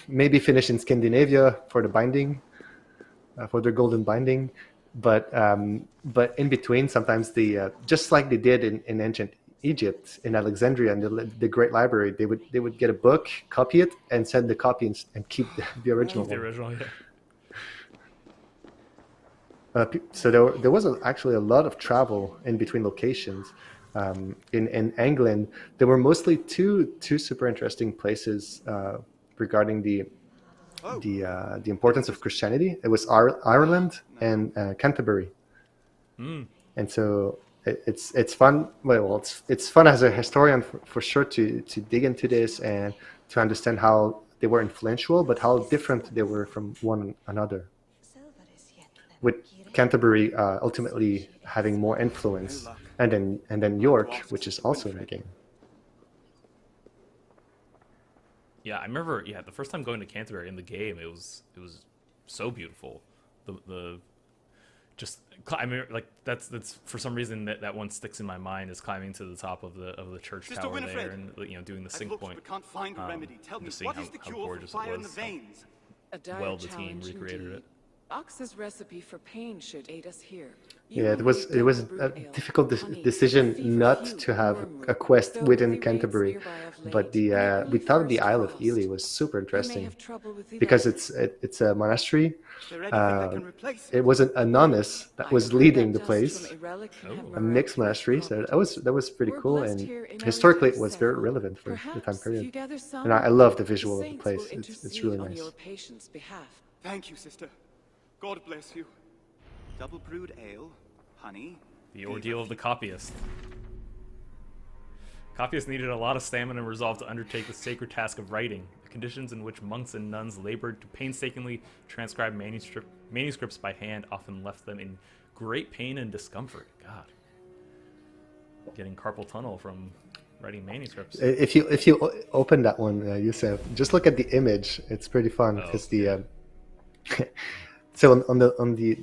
maybe finish in Scandinavia for the binding. For their golden binding, but in between, sometimes just like they did in ancient Egypt, in Alexandria, in the Great Library, they would get a book, copy it, and send the copy and keep the original The one. original, yeah. So there was actually a lot of travel in between locations. In England, there were mostly two super interesting places regarding the importance of Christianity. It was Ireland and Canterbury. And so it's fun. Well, it's fun as a historian for sure to dig into this and to understand how they were influential, but how different they were from one another. With Canterbury ultimately having more influence, and then York, which is also in the game. Yeah, I remember. Yeah, the first time going to Canterbury in the game, it was so beautiful. I mean, like that's for some reason that one sticks in my mind is climbing to the top of the church Sister tower Winifred, there and doing the sync point. But can't find a remedy. Tell me, Just seeing what how, is the how cure for gorgeous fire it in the was. veins? A dire Well, the team challenge recreated indeed. it. Ox's recipe for pain should aid us here. Yeah, it was a difficult decision not to have a quest within Canterbury, but we thought the Isle of Ely was super interesting because it's a monastery. It was a noness that was leading the place, a mixed monastery. So that was pretty cool, and historically it was very relevant for the time period. And I love the visual of the place. It's really nice. Thank you, sister. God bless you. Double brewed ale, honey. The ordeal of the copyist. Copyists needed a lot of stamina and resolve to undertake the sacred task of writing. The conditions in which monks and nuns labored to painstakingly transcribe manuscripts by hand often left them in great pain and discomfort. God. Getting carpal tunnel from writing manuscripts. If you open that one, Youssef, just look at the image. It's pretty fun because so on the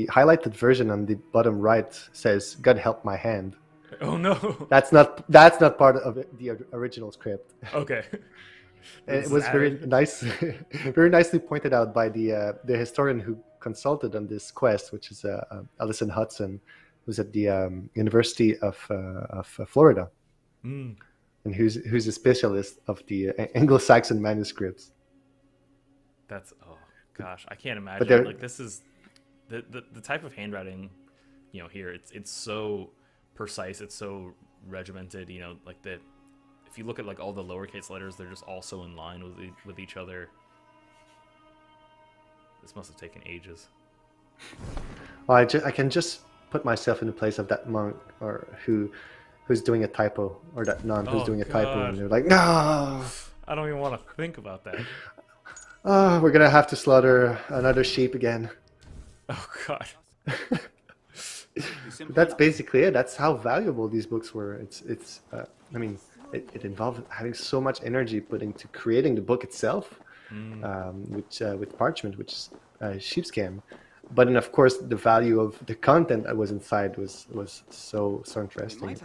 highlighted version on the bottom right says "God help my hand." Oh no! That's not part of the original script. Okay. And it was very nice, very nicely pointed out by the historian who consulted on this quest, which is Alison Hudson, who's at the University of Florida, and who's a specialist of the Anglo-Saxon manuscripts. That's gosh, I can't imagine. Like this is the type of handwriting, here it's so precise, it's so regimented. Like that. If you look at like all the lowercase letters, they're just all so in line with each other. This must have taken ages. Well, I can just put myself in the place of that monk or who's doing a typo, or that nun who's doing a typo, and they're like, no. I don't even want to think about that. Oh, we're gonna have to slaughter another sheep again. Oh God. That's basically it. That's how valuable these books were. I mean, it involved having so much energy put into creating the book itself, with parchment, which is sheepskin. But then, of course, the value of the content that was inside was so interesting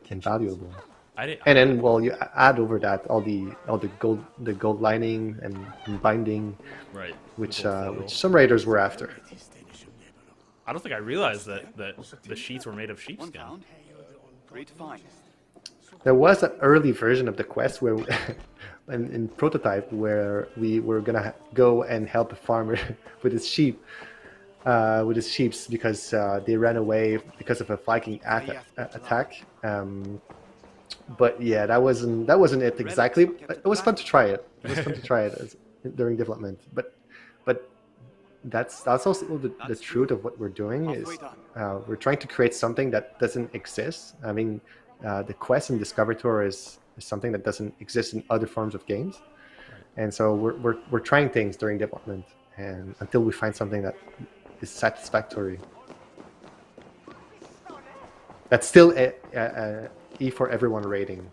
and valuable. And then, well, you add over that all the gold lining and binding, right? Which some raiders were after. I don't think I realized that the sheets were made of sheepskin. There was an early version of the quest where, in prototype, where we were gonna go and help a farmer with his sheep, because they ran away because of a Viking attack. But yeah, that wasn't it exactly. It was fun to try it. During development. But that's also the truth of what we're doing is we're trying to create something that doesn't exist. I mean, the quest in Discovery Tour is something that doesn't exist in other forms of games, and so we're trying things during development, and until we find something that is satisfactory. That's still a E for everyone rating.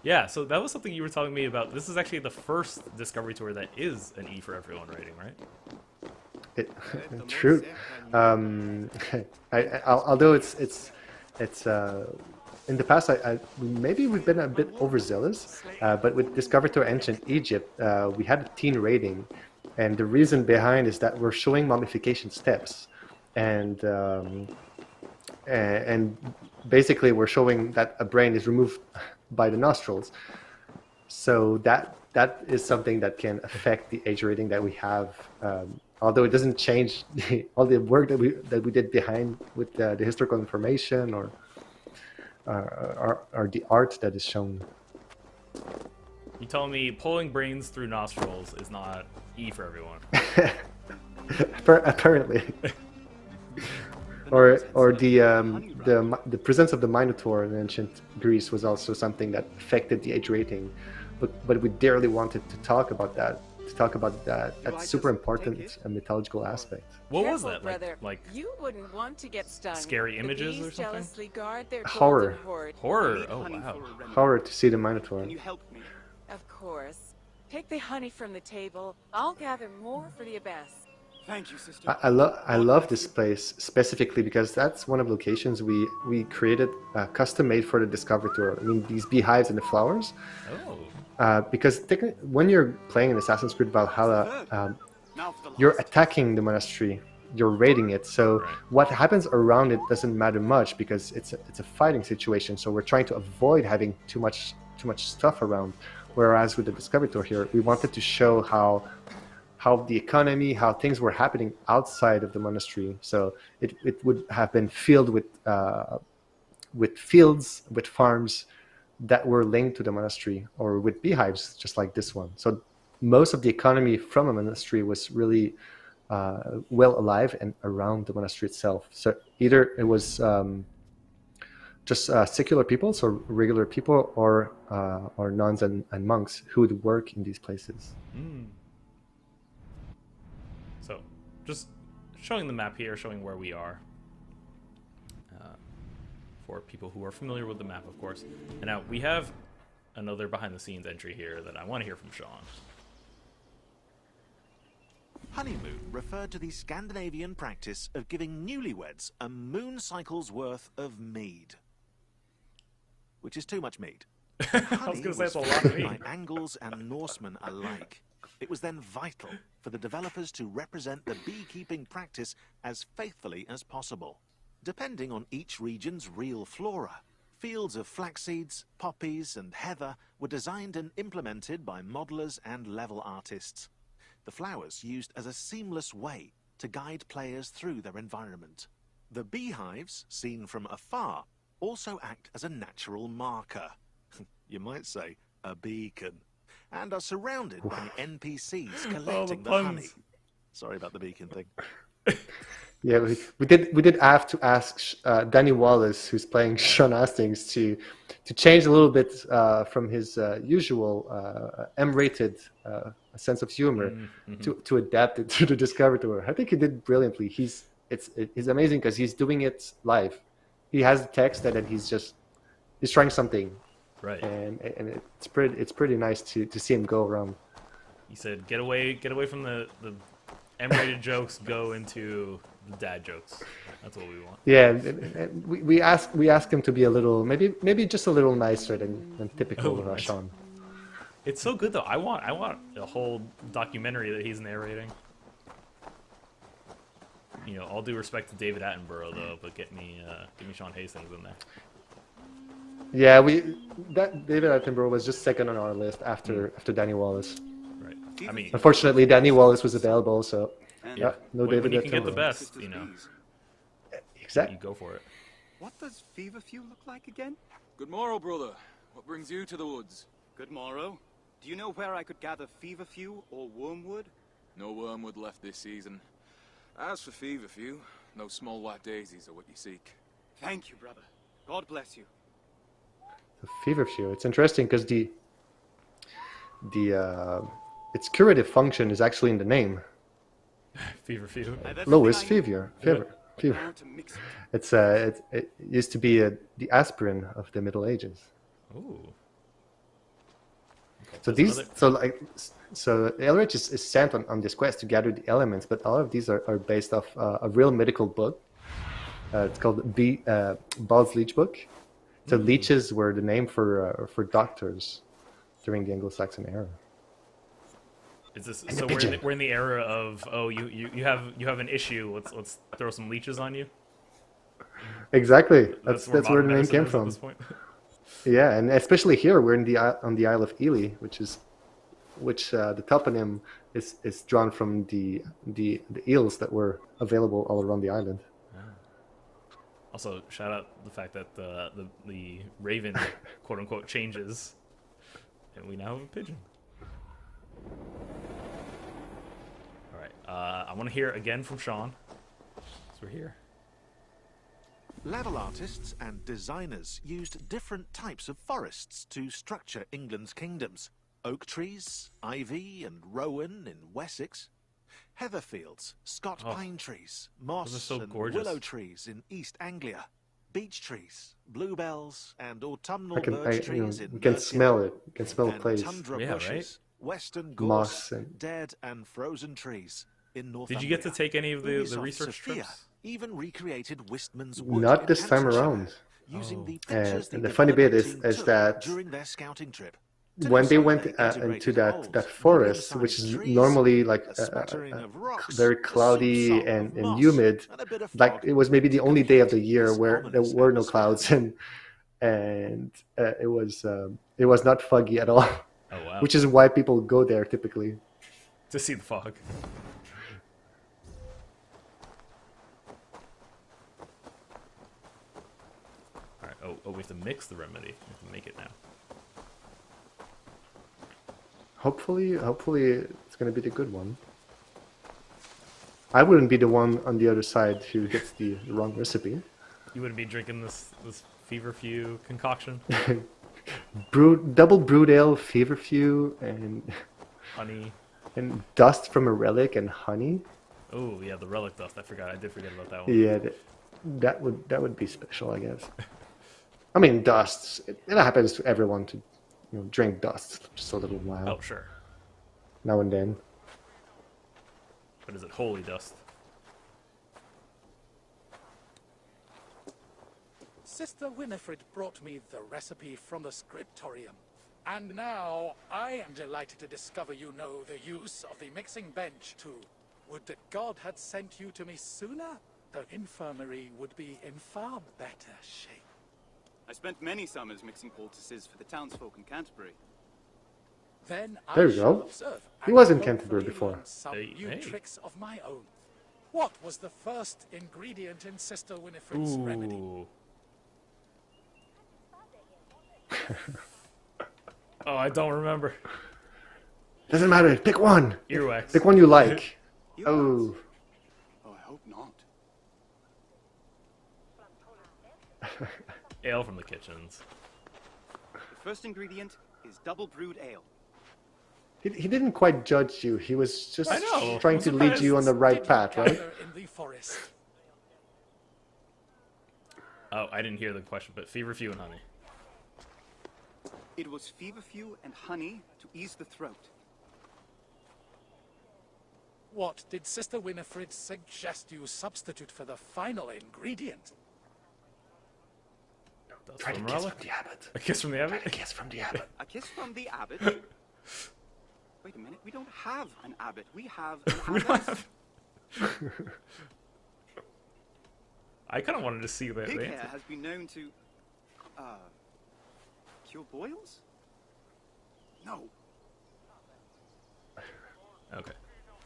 Yeah, so that was something you were telling me about. This is actually the first Discovery Tour that is an E for everyone rating, right? True. Although it's in the past, maybe we've been a bit overzealous, but with Discovery Tour Ancient Egypt, we had a teen rating, and the reason behind is that we're showing mummification steps, and and basically we're showing that a brain is removed by the nostrils. So that is something that can affect the age rating that we have. Although it doesn't change all the work that we did behind with the historical information or the art that is shown. You telling me pulling brains through nostrils is not E for everyone? Apparently. Or the presence of the Minotaur in ancient Greece was also something that affected the age rating, but we dearly wanted to talk about that. That's super important mythological aspect. What was Careful, that? brother. Like You wouldn't want to get stung. scary The images bees or something? jealously guard their Horror. golden hoard. horror? Oh wow. Horror to see the Minotaur. Can you help me? Of course. Take the honey from the table. I'll gather more for the abbess. Thank you, sister. I love this place specifically because that's one of the locations we created custom made for the Discovery Tour. I mean, these beehives and the flowers. Oh. Because when you're playing in Assassin's Creed Valhalla, you're attacking the monastery, you're raiding it. So what happens around it doesn't matter much because it's a fighting situation. So we're trying to avoid having too much stuff around. Whereas with the Discovery Tour here, we wanted to show how the economy, how things were happening outside of the monastery. So it would have been filled with fields, with farms that were linked to the monastery, or with beehives, just like this one. So most of the economy from a monastery was really well alive and around the monastery itself. So either it was just secular people, so regular people, or nuns and monks who would work in these places. So, just showing the map here, showing where we are. For people who are familiar with the map, of course. And now we have another behind-the-scenes entry here that I want to hear from Sean. Honeymoon referred to the Scandinavian practice of giving newlyweds a moon cycle's worth of mead. Which is too much mead. I was going to say it's a lot of mead. By Angles and Norsemen alike. It was then vital for the developers to represent the beekeeping practice as faithfully as possible. Depending on each region's real flora, fields of flax seeds, poppies, and heather were designed and implemented by modelers and level artists. The flowers used as a seamless way to guide players through their environment. The beehives, seen from afar, also act as a natural marker. You might say a beacon. And are surrounded by NPCs collecting the honey. Sorry about the beacon thing. Yeah, we did have to ask Danny Wallace, who's playing Sean Hastings, to change a little bit from his usual M-rated sense of humor to adapt it to the Discovery Tour. I think he did brilliantly. He's amazing because he's doing it live. He has the text and then he's trying something. Right. And it's pretty nice to see him go around. He said, "Get away from the M-rated jokes. Go into the dad jokes. That's what we want." Yeah, and we asked him to be a little, maybe just a little nicer than typical Sean. It's so good though. I want a whole documentary that he's narrating. You know, all due respect to David Attenborough though, but get me Sean Hastings in there. Yeah, David Attenborough was just second on our list after Danny Wallace. Right. I mean, unfortunately, Danny Wallace was available, so yeah, no when David you Attenborough. can get the best, you know. Exactly. You go for it. What does feverfew look like again? Good morrow, brother. What brings you to the woods? Good morrow. Do you know where I could gather feverfew or wormwood? No wormwood left this season. As for feverfew, no small white daisies are what you seek. Thank you, brother. God bless you. The feverfew. It's interesting because its curative function is actually in the name. Feverfew. Lois fever. It used to be the aspirin of the Middle Ages. Ooh. So Elrich is sent on this quest to gather the elements, but all of these are based off a real mythical book. It's called Bald's Leech Book. So leeches were the name for doctors during the Anglo-Saxon era. Is this so? We're in the era of you have an issue. Let's throw some leeches on you. Exactly. That's where the modern name medicine came is at from. this point. Yeah, and especially here, we're in on the Isle of Ely, which the toponym is drawn from the eels that were available all around the island. Also, shout out the fact that the raven, quote unquote, changes, and we now have a pigeon. All right, I want to hear again from Sean. So we're here. Level artists and designers used different types of forests to structure England's kingdoms. Oak trees, ivy and rowan in Wessex, heatherfields, Scott pine trees, moss and willow trees in East Anglia, beech trees, bluebells and autumnal birch trees in you can Mercia, smell it. You can smell the and place. tundra bushes, western Moss gorse, dead and frozen trees in Northumbria. Did you get to take any of the Ubisoft research Sophia trips? even recreated Wistman's wood Not in this time Hampshire, around. using the pictures And the funny bit is that during their scouting trip. when they went into that forest, which is normally like very cloudy and humid, like it was maybe the only day of the year where there were no clouds and it was not foggy at all. Oh wow! Which is why people go there typically to see the fog. All right. Oh, we have to mix the remedy. We have to make it now. Hopefully it's going to be the good one. I wouldn't be the one on the other side who gets the wrong recipe. You wouldn't be drinking this feverfew concoction? Double brewed ale, feverfew, and honey. And dust from a relic and honey. Oh yeah, the relic dust. I did forget about that one. Yeah, that would be special, I guess. I mean, dust. It happens to everyone to drink dust just a little while. Oh, sure. Now and then. But is it holy dust? Sister Winifred brought me the recipe from the scriptorium. And now I am delighted to discover you know the use of the mixing bench too. Would that God had sent you to me sooner? The infirmary would be in far better shape. I spent many summers mixing poultices for the townsfolk in Canterbury. Then there I you shall go. observe He was in and Canterbury hopefully before. learn some new tricks of my own. What was the first ingredient in Sister Winifred's remedy? Oh, I don't remember. Doesn't matter. Pick one. Earwax. Pick one you like. Oh. Oh, I hope not. Ale from the kitchens. The first ingredient is double brewed ale. He didn't quite judge you. He was just know. trying to lead you on the right path, right? In the forest. Oh, I didn't hear the question, but feverfew and honey. It was feverfew and honey to ease the throat. What did Sister Winifred suggest you substitute for the final ingredient? Try to kiss from the abbot. A kiss from the abbot? A kiss from the abbot. A kiss from the abbot? Wait a minute, we don't have an abbot. We have an We don't abbess. I kind of wanted to see that. Pig the hair answer. has been known to, cure boils? No. Okay.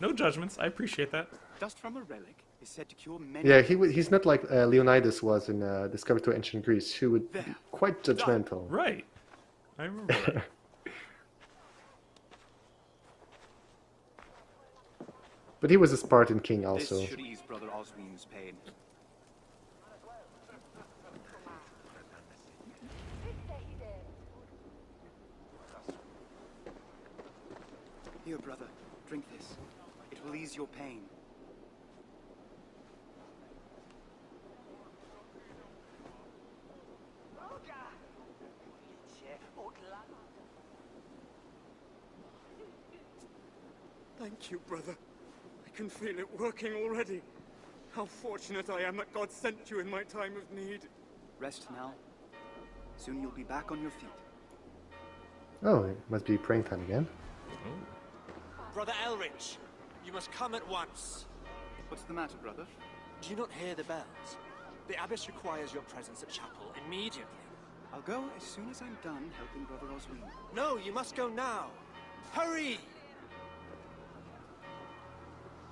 No judgments. I appreciate that. Dust from a relic is said to cure many... Yeah, he's not like Leonidas was in Discovery to Ancient Greece, who would be quite judgmental. Right. I remember that. But he was a Spartan king also. This should ease Brother Oswin's pain. Here, brother, drink this. It will ease your pain. Thank you, brother. I can feel it working already. How fortunate I am that God sent you in my time of need. Rest now. Soon you'll be back on your feet. Oh, it must be praying time again. Brother Elrich, you must come at once. What's the matter, brother? Do you not hear the bells? The Abbess requires your presence at chapel immediately. I'll go as soon as I'm done helping Brother Oswin. No, you must go now. Hurry!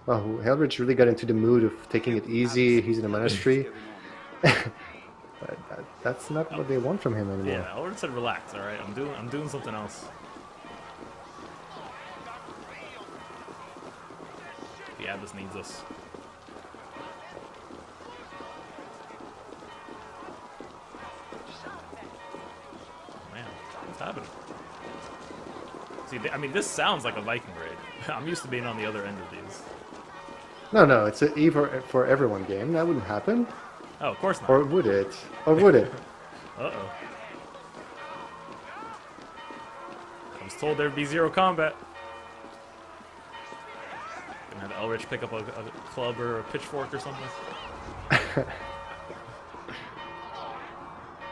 Wow, Helrich really got into the mood of taking it easy. He's in a monastery. But that's not what they want from him anymore. Yeah, Elrond said relax, alright? I'm doing something else. The Abbess needs us. Man, what's happening? See, I mean, this sounds like a Viking raid. I'm used to being on the other end of these. No, it's an E for everyone game. That wouldn't happen. Oh, of course not. Or would it? Or would it? Uh-oh. I was told there'd be 0 combat. Gonna have Elrich pick up a club or a pitchfork or something.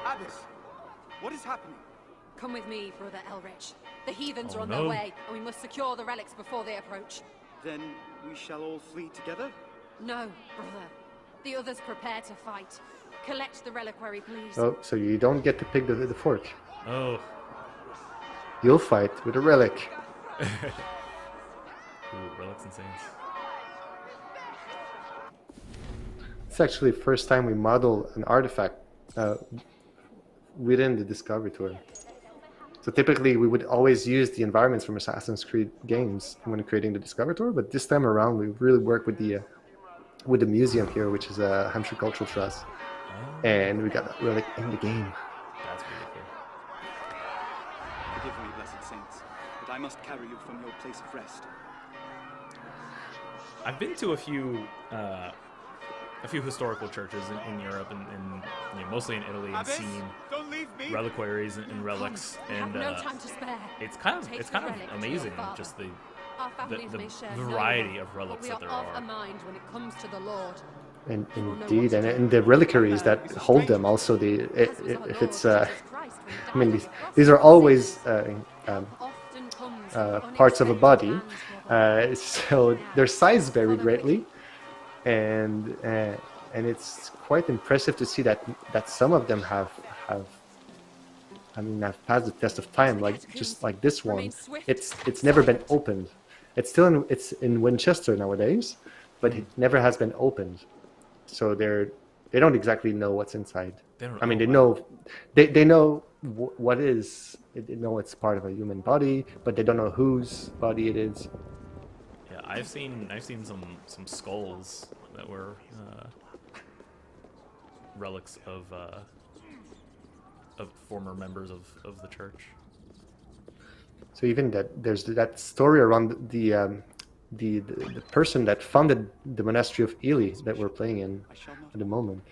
Abbess, what is happening? Come with me, Brother Elrich. The heathens are on no. their way, and we must secure the relics before they approach. Then we shall all flee together? No, brother. The others prepare to fight. Collect the reliquary, please. Oh, so you don't get to pick the fork. Oh. You'll fight with a relic. Ooh, relics and saints. It's actually the first time we model an artifact within the Discovery Tour. So typically we would always use the environments from Assassin's Creed games when creating the Discovery Tour, but this time around we really work with the museum here, which is a Hampshire Cultural Trust, and we got that relic in the game. That's really cool. Forgive me, blessed saints, but I must carry you from your place of rest. I've been to a few historical churches in Europe and you know, mostly in Italy, and seen reliquaries and relics, and no time to spare. it's kind of amazing just the variety of relics that there are. Of a mind when it comes to the Lord. And indeed, and the reliquaries that hold them also, if it's I mean these are always parts of a body, so their size vary greatly, and it's quite impressive to see that some of them have passed the test of time, just like this one. It's never been opened. It's in Winchester nowadays, but it never has been opened. So they don't exactly know what's inside. I mean, they know what is. They know it's part of a human body, but they don't know whose body it is. Yeah, I've seen some skulls that were relics of former members of the church. So even there's that story around the person that founded the monastery of Ely that we're playing in at the moment,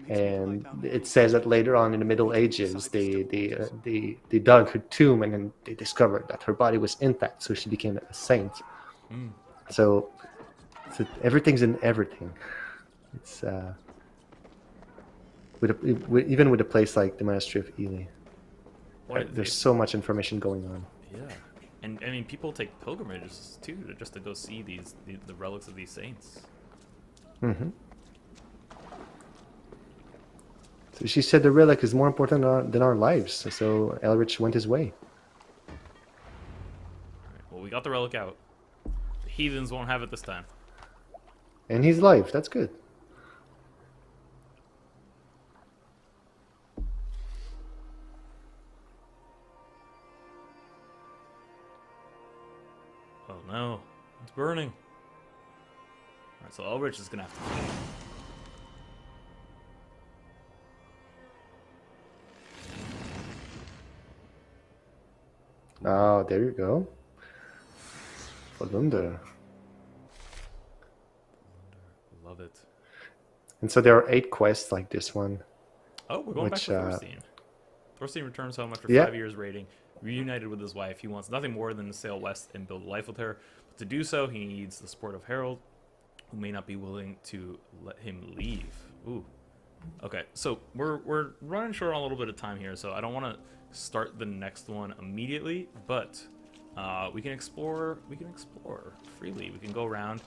and it says that later on in the Middle Ages they dug her tomb and then they discovered that her body was intact, so she became a saint. So everything's in everything. It's even with a place like the monastery of Ely, there's so much information going on. Yeah. And I mean, people take pilgrimages too, just to go see the relics of these saints. Mm-hmm. So she said the relic is more important than our lives. So Elrich went his way. All right, well, we got the relic out. The heathens won't have it this time. And he's alive. That's good. Oh no, it's burning. Alright, so Elrich is gonna have to flee. Oh, there you go. Volunder. Love it. And so there are 8 quests like this one. Oh, we're going back to Thorstein. Thorstein returns home after 5 years raiding. Reunited with his wife, he wants nothing more than to sail west and build a life with her. But to do so, he needs the support of Harold, who may not be willing to let him leave. Ooh. Okay, so we're running short on a little bit of time here, so I don't want to start the next one immediately, but we can explore freely. We can go around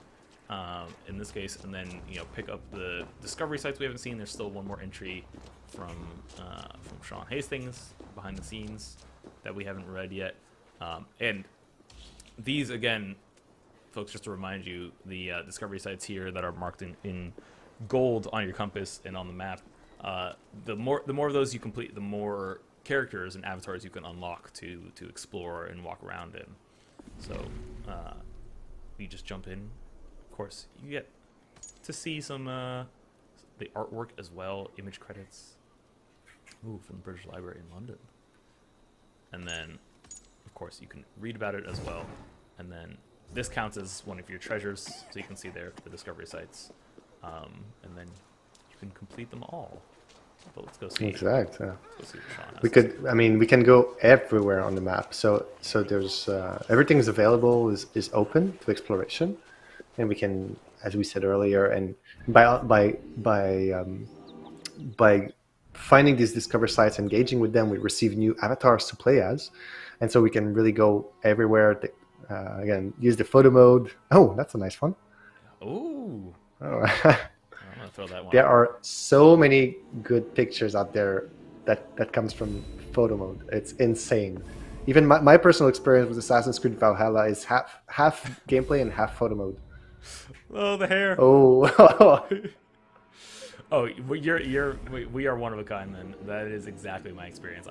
in this case, and then pick up the discovery sites we haven't seen. There's still one more entry from Sean Hastings behind the scenes that we haven't read yet, and these again, folks, just to remind you, the discovery sites here that are marked in gold on your compass and on the map. The more of those you complete, the more characters and avatars you can unlock to explore and walk around in. So you just jump in. Of course, you get to see some the artwork as well, image credits. Ooh, from the British Library in London. And then, of course, you can read about it as well. And then this counts as one of your treasures, so you can see there the discovery sites. And then you can complete them all. But let's go see. Exact. Let's go see what Sean has We to could. I mean, we can go everywhere on the map. So there's everything is available, is open to exploration, and we can, as we said earlier, and by finding these discover sites, engaging with them, we receive new avatars to play as, and so we can really go everywhere. Again, use the photo mode. Oh, that's a nice one. Ooh. Oh. I'm gonna throw that one. There are so many good pictures out there that comes from photo mode. It's insane. Even my personal experience with Assassin's Creed Valhalla is half gameplay and half photo mode. Oh, the hair. Oh. Oh, we are one of a kind then. That is exactly my experience.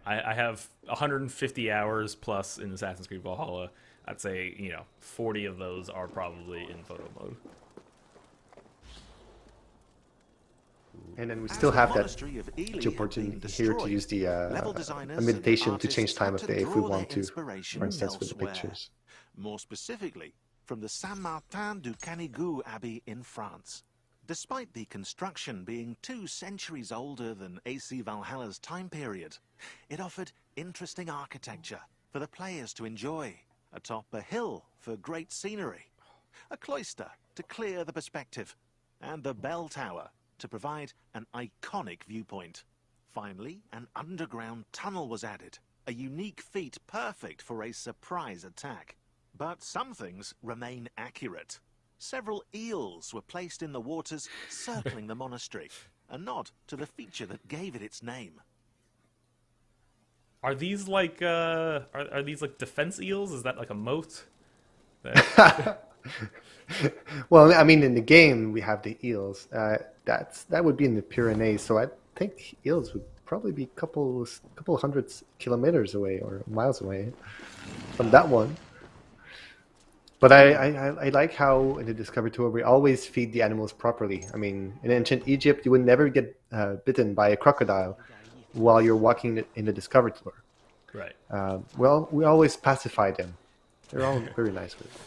I have 150 hours plus in Assassin's Creed Valhalla. I'd say 40 of those are probably in photo mode. And then we still have that opportunity here to use the meditation to change time of day if we want to, for instance, with the pictures. More specifically, from the Saint-Martin du Canigou Abbey in France. Despite the construction being 2 centuries older than AC Valhalla's time period, it offered interesting architecture for the players to enjoy. Atop a hill for great scenery, a cloister to clear the perspective, and the bell tower to provide an iconic viewpoint. Finally, an underground tunnel was added, a unique feat perfect for a surprise attack. But some things remain accurate. Several eels were placed in the waters circling the monastery, a nod to the feature that gave it its name. Are these like are these like defense eels? Is that like a moat? Well, I mean, in the game we have the eels. That would be in the Pyrenees, so I think eels would probably be a couple hundred kilometers away or miles away from that one. But I like how in the Discovery Tour we always feed the animals properly. I mean, in ancient Egypt, you would never get bitten by a crocodile while you're walking in the Discovery Tour. Right. Well, we always pacify them. They're all very nice with it.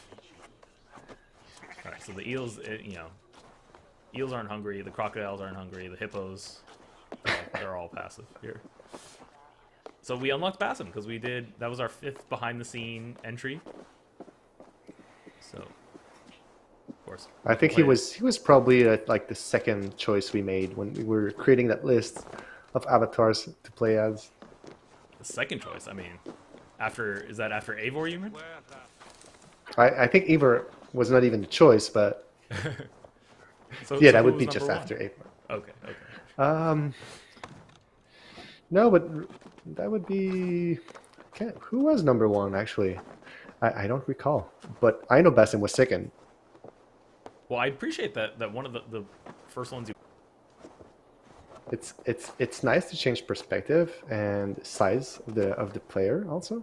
All right, so the eels, eels aren't hungry. The crocodiles aren't hungry. The hippos, they're all passive here. So we unlocked Basim because that was our 5th behind-the-scene entry. So, of course. I think he was probably like the second choice we made when we were creating that list of avatars to play as. The second choice? I mean, is that after Eivor, you mean? I think Eivor was not even the choice, but so that would be just after Eivor. Okay. No, but that would be... Who was number 1, actually? I don't recall, but I know Basim was second. Well, I appreciate that one of the first ones you... It's nice to change perspective and size of the player also.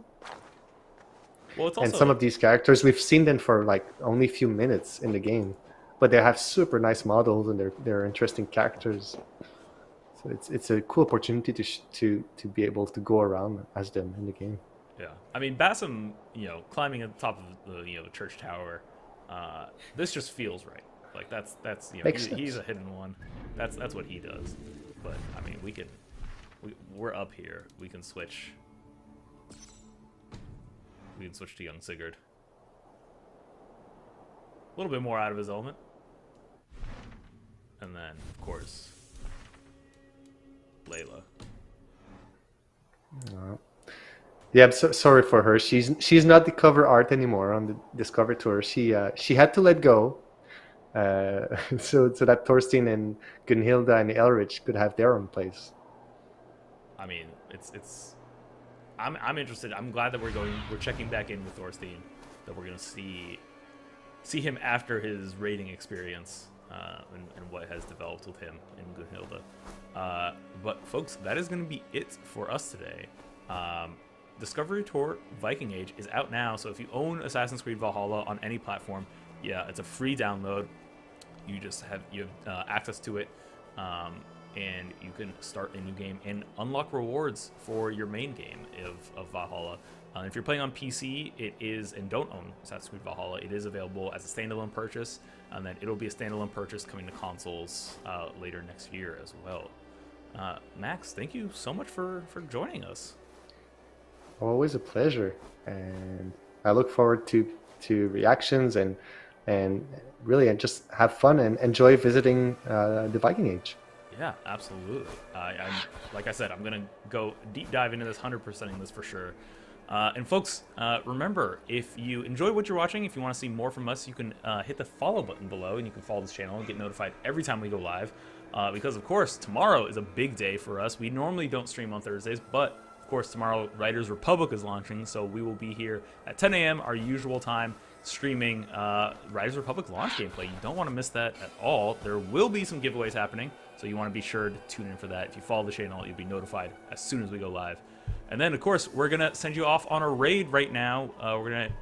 Well, it's also... And some of these characters, we've seen them for like only a few minutes in the game, but they have super nice models and they're interesting characters. So it's a cool opportunity to be able to go around as them in the game. Yeah, I mean Basim, climbing at the top of the church tower, this just feels right. Like that's he's a hidden one. That's what he does. But I mean, we're up here. We can switch. We can switch to young Sigurd. A little bit more out of his element. And then, of course, Layla. Yeah, I'm sorry for her. She's not the cover art anymore on the Discovery Tour. She had to let go, so that Thorstein and Gunhilda and Elrich could have their own place. I mean, I'm interested. I'm glad that we're checking back in with Thorstein, that we're gonna see him after his raiding experience, and what has developed with him and Gunhilda. But folks, that is gonna be it for us today. Discovery Tour Viking Age is out now, so if you own Assassin's Creed Valhalla on any platform, yeah, it's a free download. You have access to it, and you can start a new game and unlock rewards for your main game of Valhalla. If you're playing on PC, and don't own Assassin's Creed Valhalla, it is available as a standalone purchase, and then it'll be a standalone purchase coming to consoles later next year as well. Max, thank you so much for joining us. Always a pleasure, and I look forward to reactions and really just have fun and enjoy visiting the Viking Age. Yeah, absolutely. Like I said, I'm gonna go deep dive into this, 100%ing this for sure. And folks, remember, if you enjoy what you're watching, if you want to see more from us, you can hit the follow button below, and you can follow this channel and get notified every time we go live. Because of course, tomorrow is a big day for us. We normally don't stream on Thursdays, but of course, tomorrow Riders Republic is launching, so we will be here at 10 a.m., our usual time, streaming Riders Republic launch gameplay. You don't want to miss that at all. There will be some giveaways happening, so you want to be sure to tune in for that. If you follow the channel, you'll be notified as soon as we go live. And then, of course, we're going to send you off on a raid right now. We're going to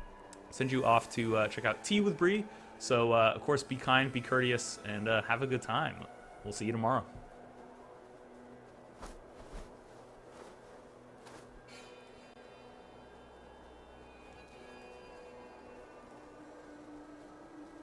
send you off to check out Tea with Bree. So, of course, be kind, be courteous, and have a good time. We'll see you tomorrow.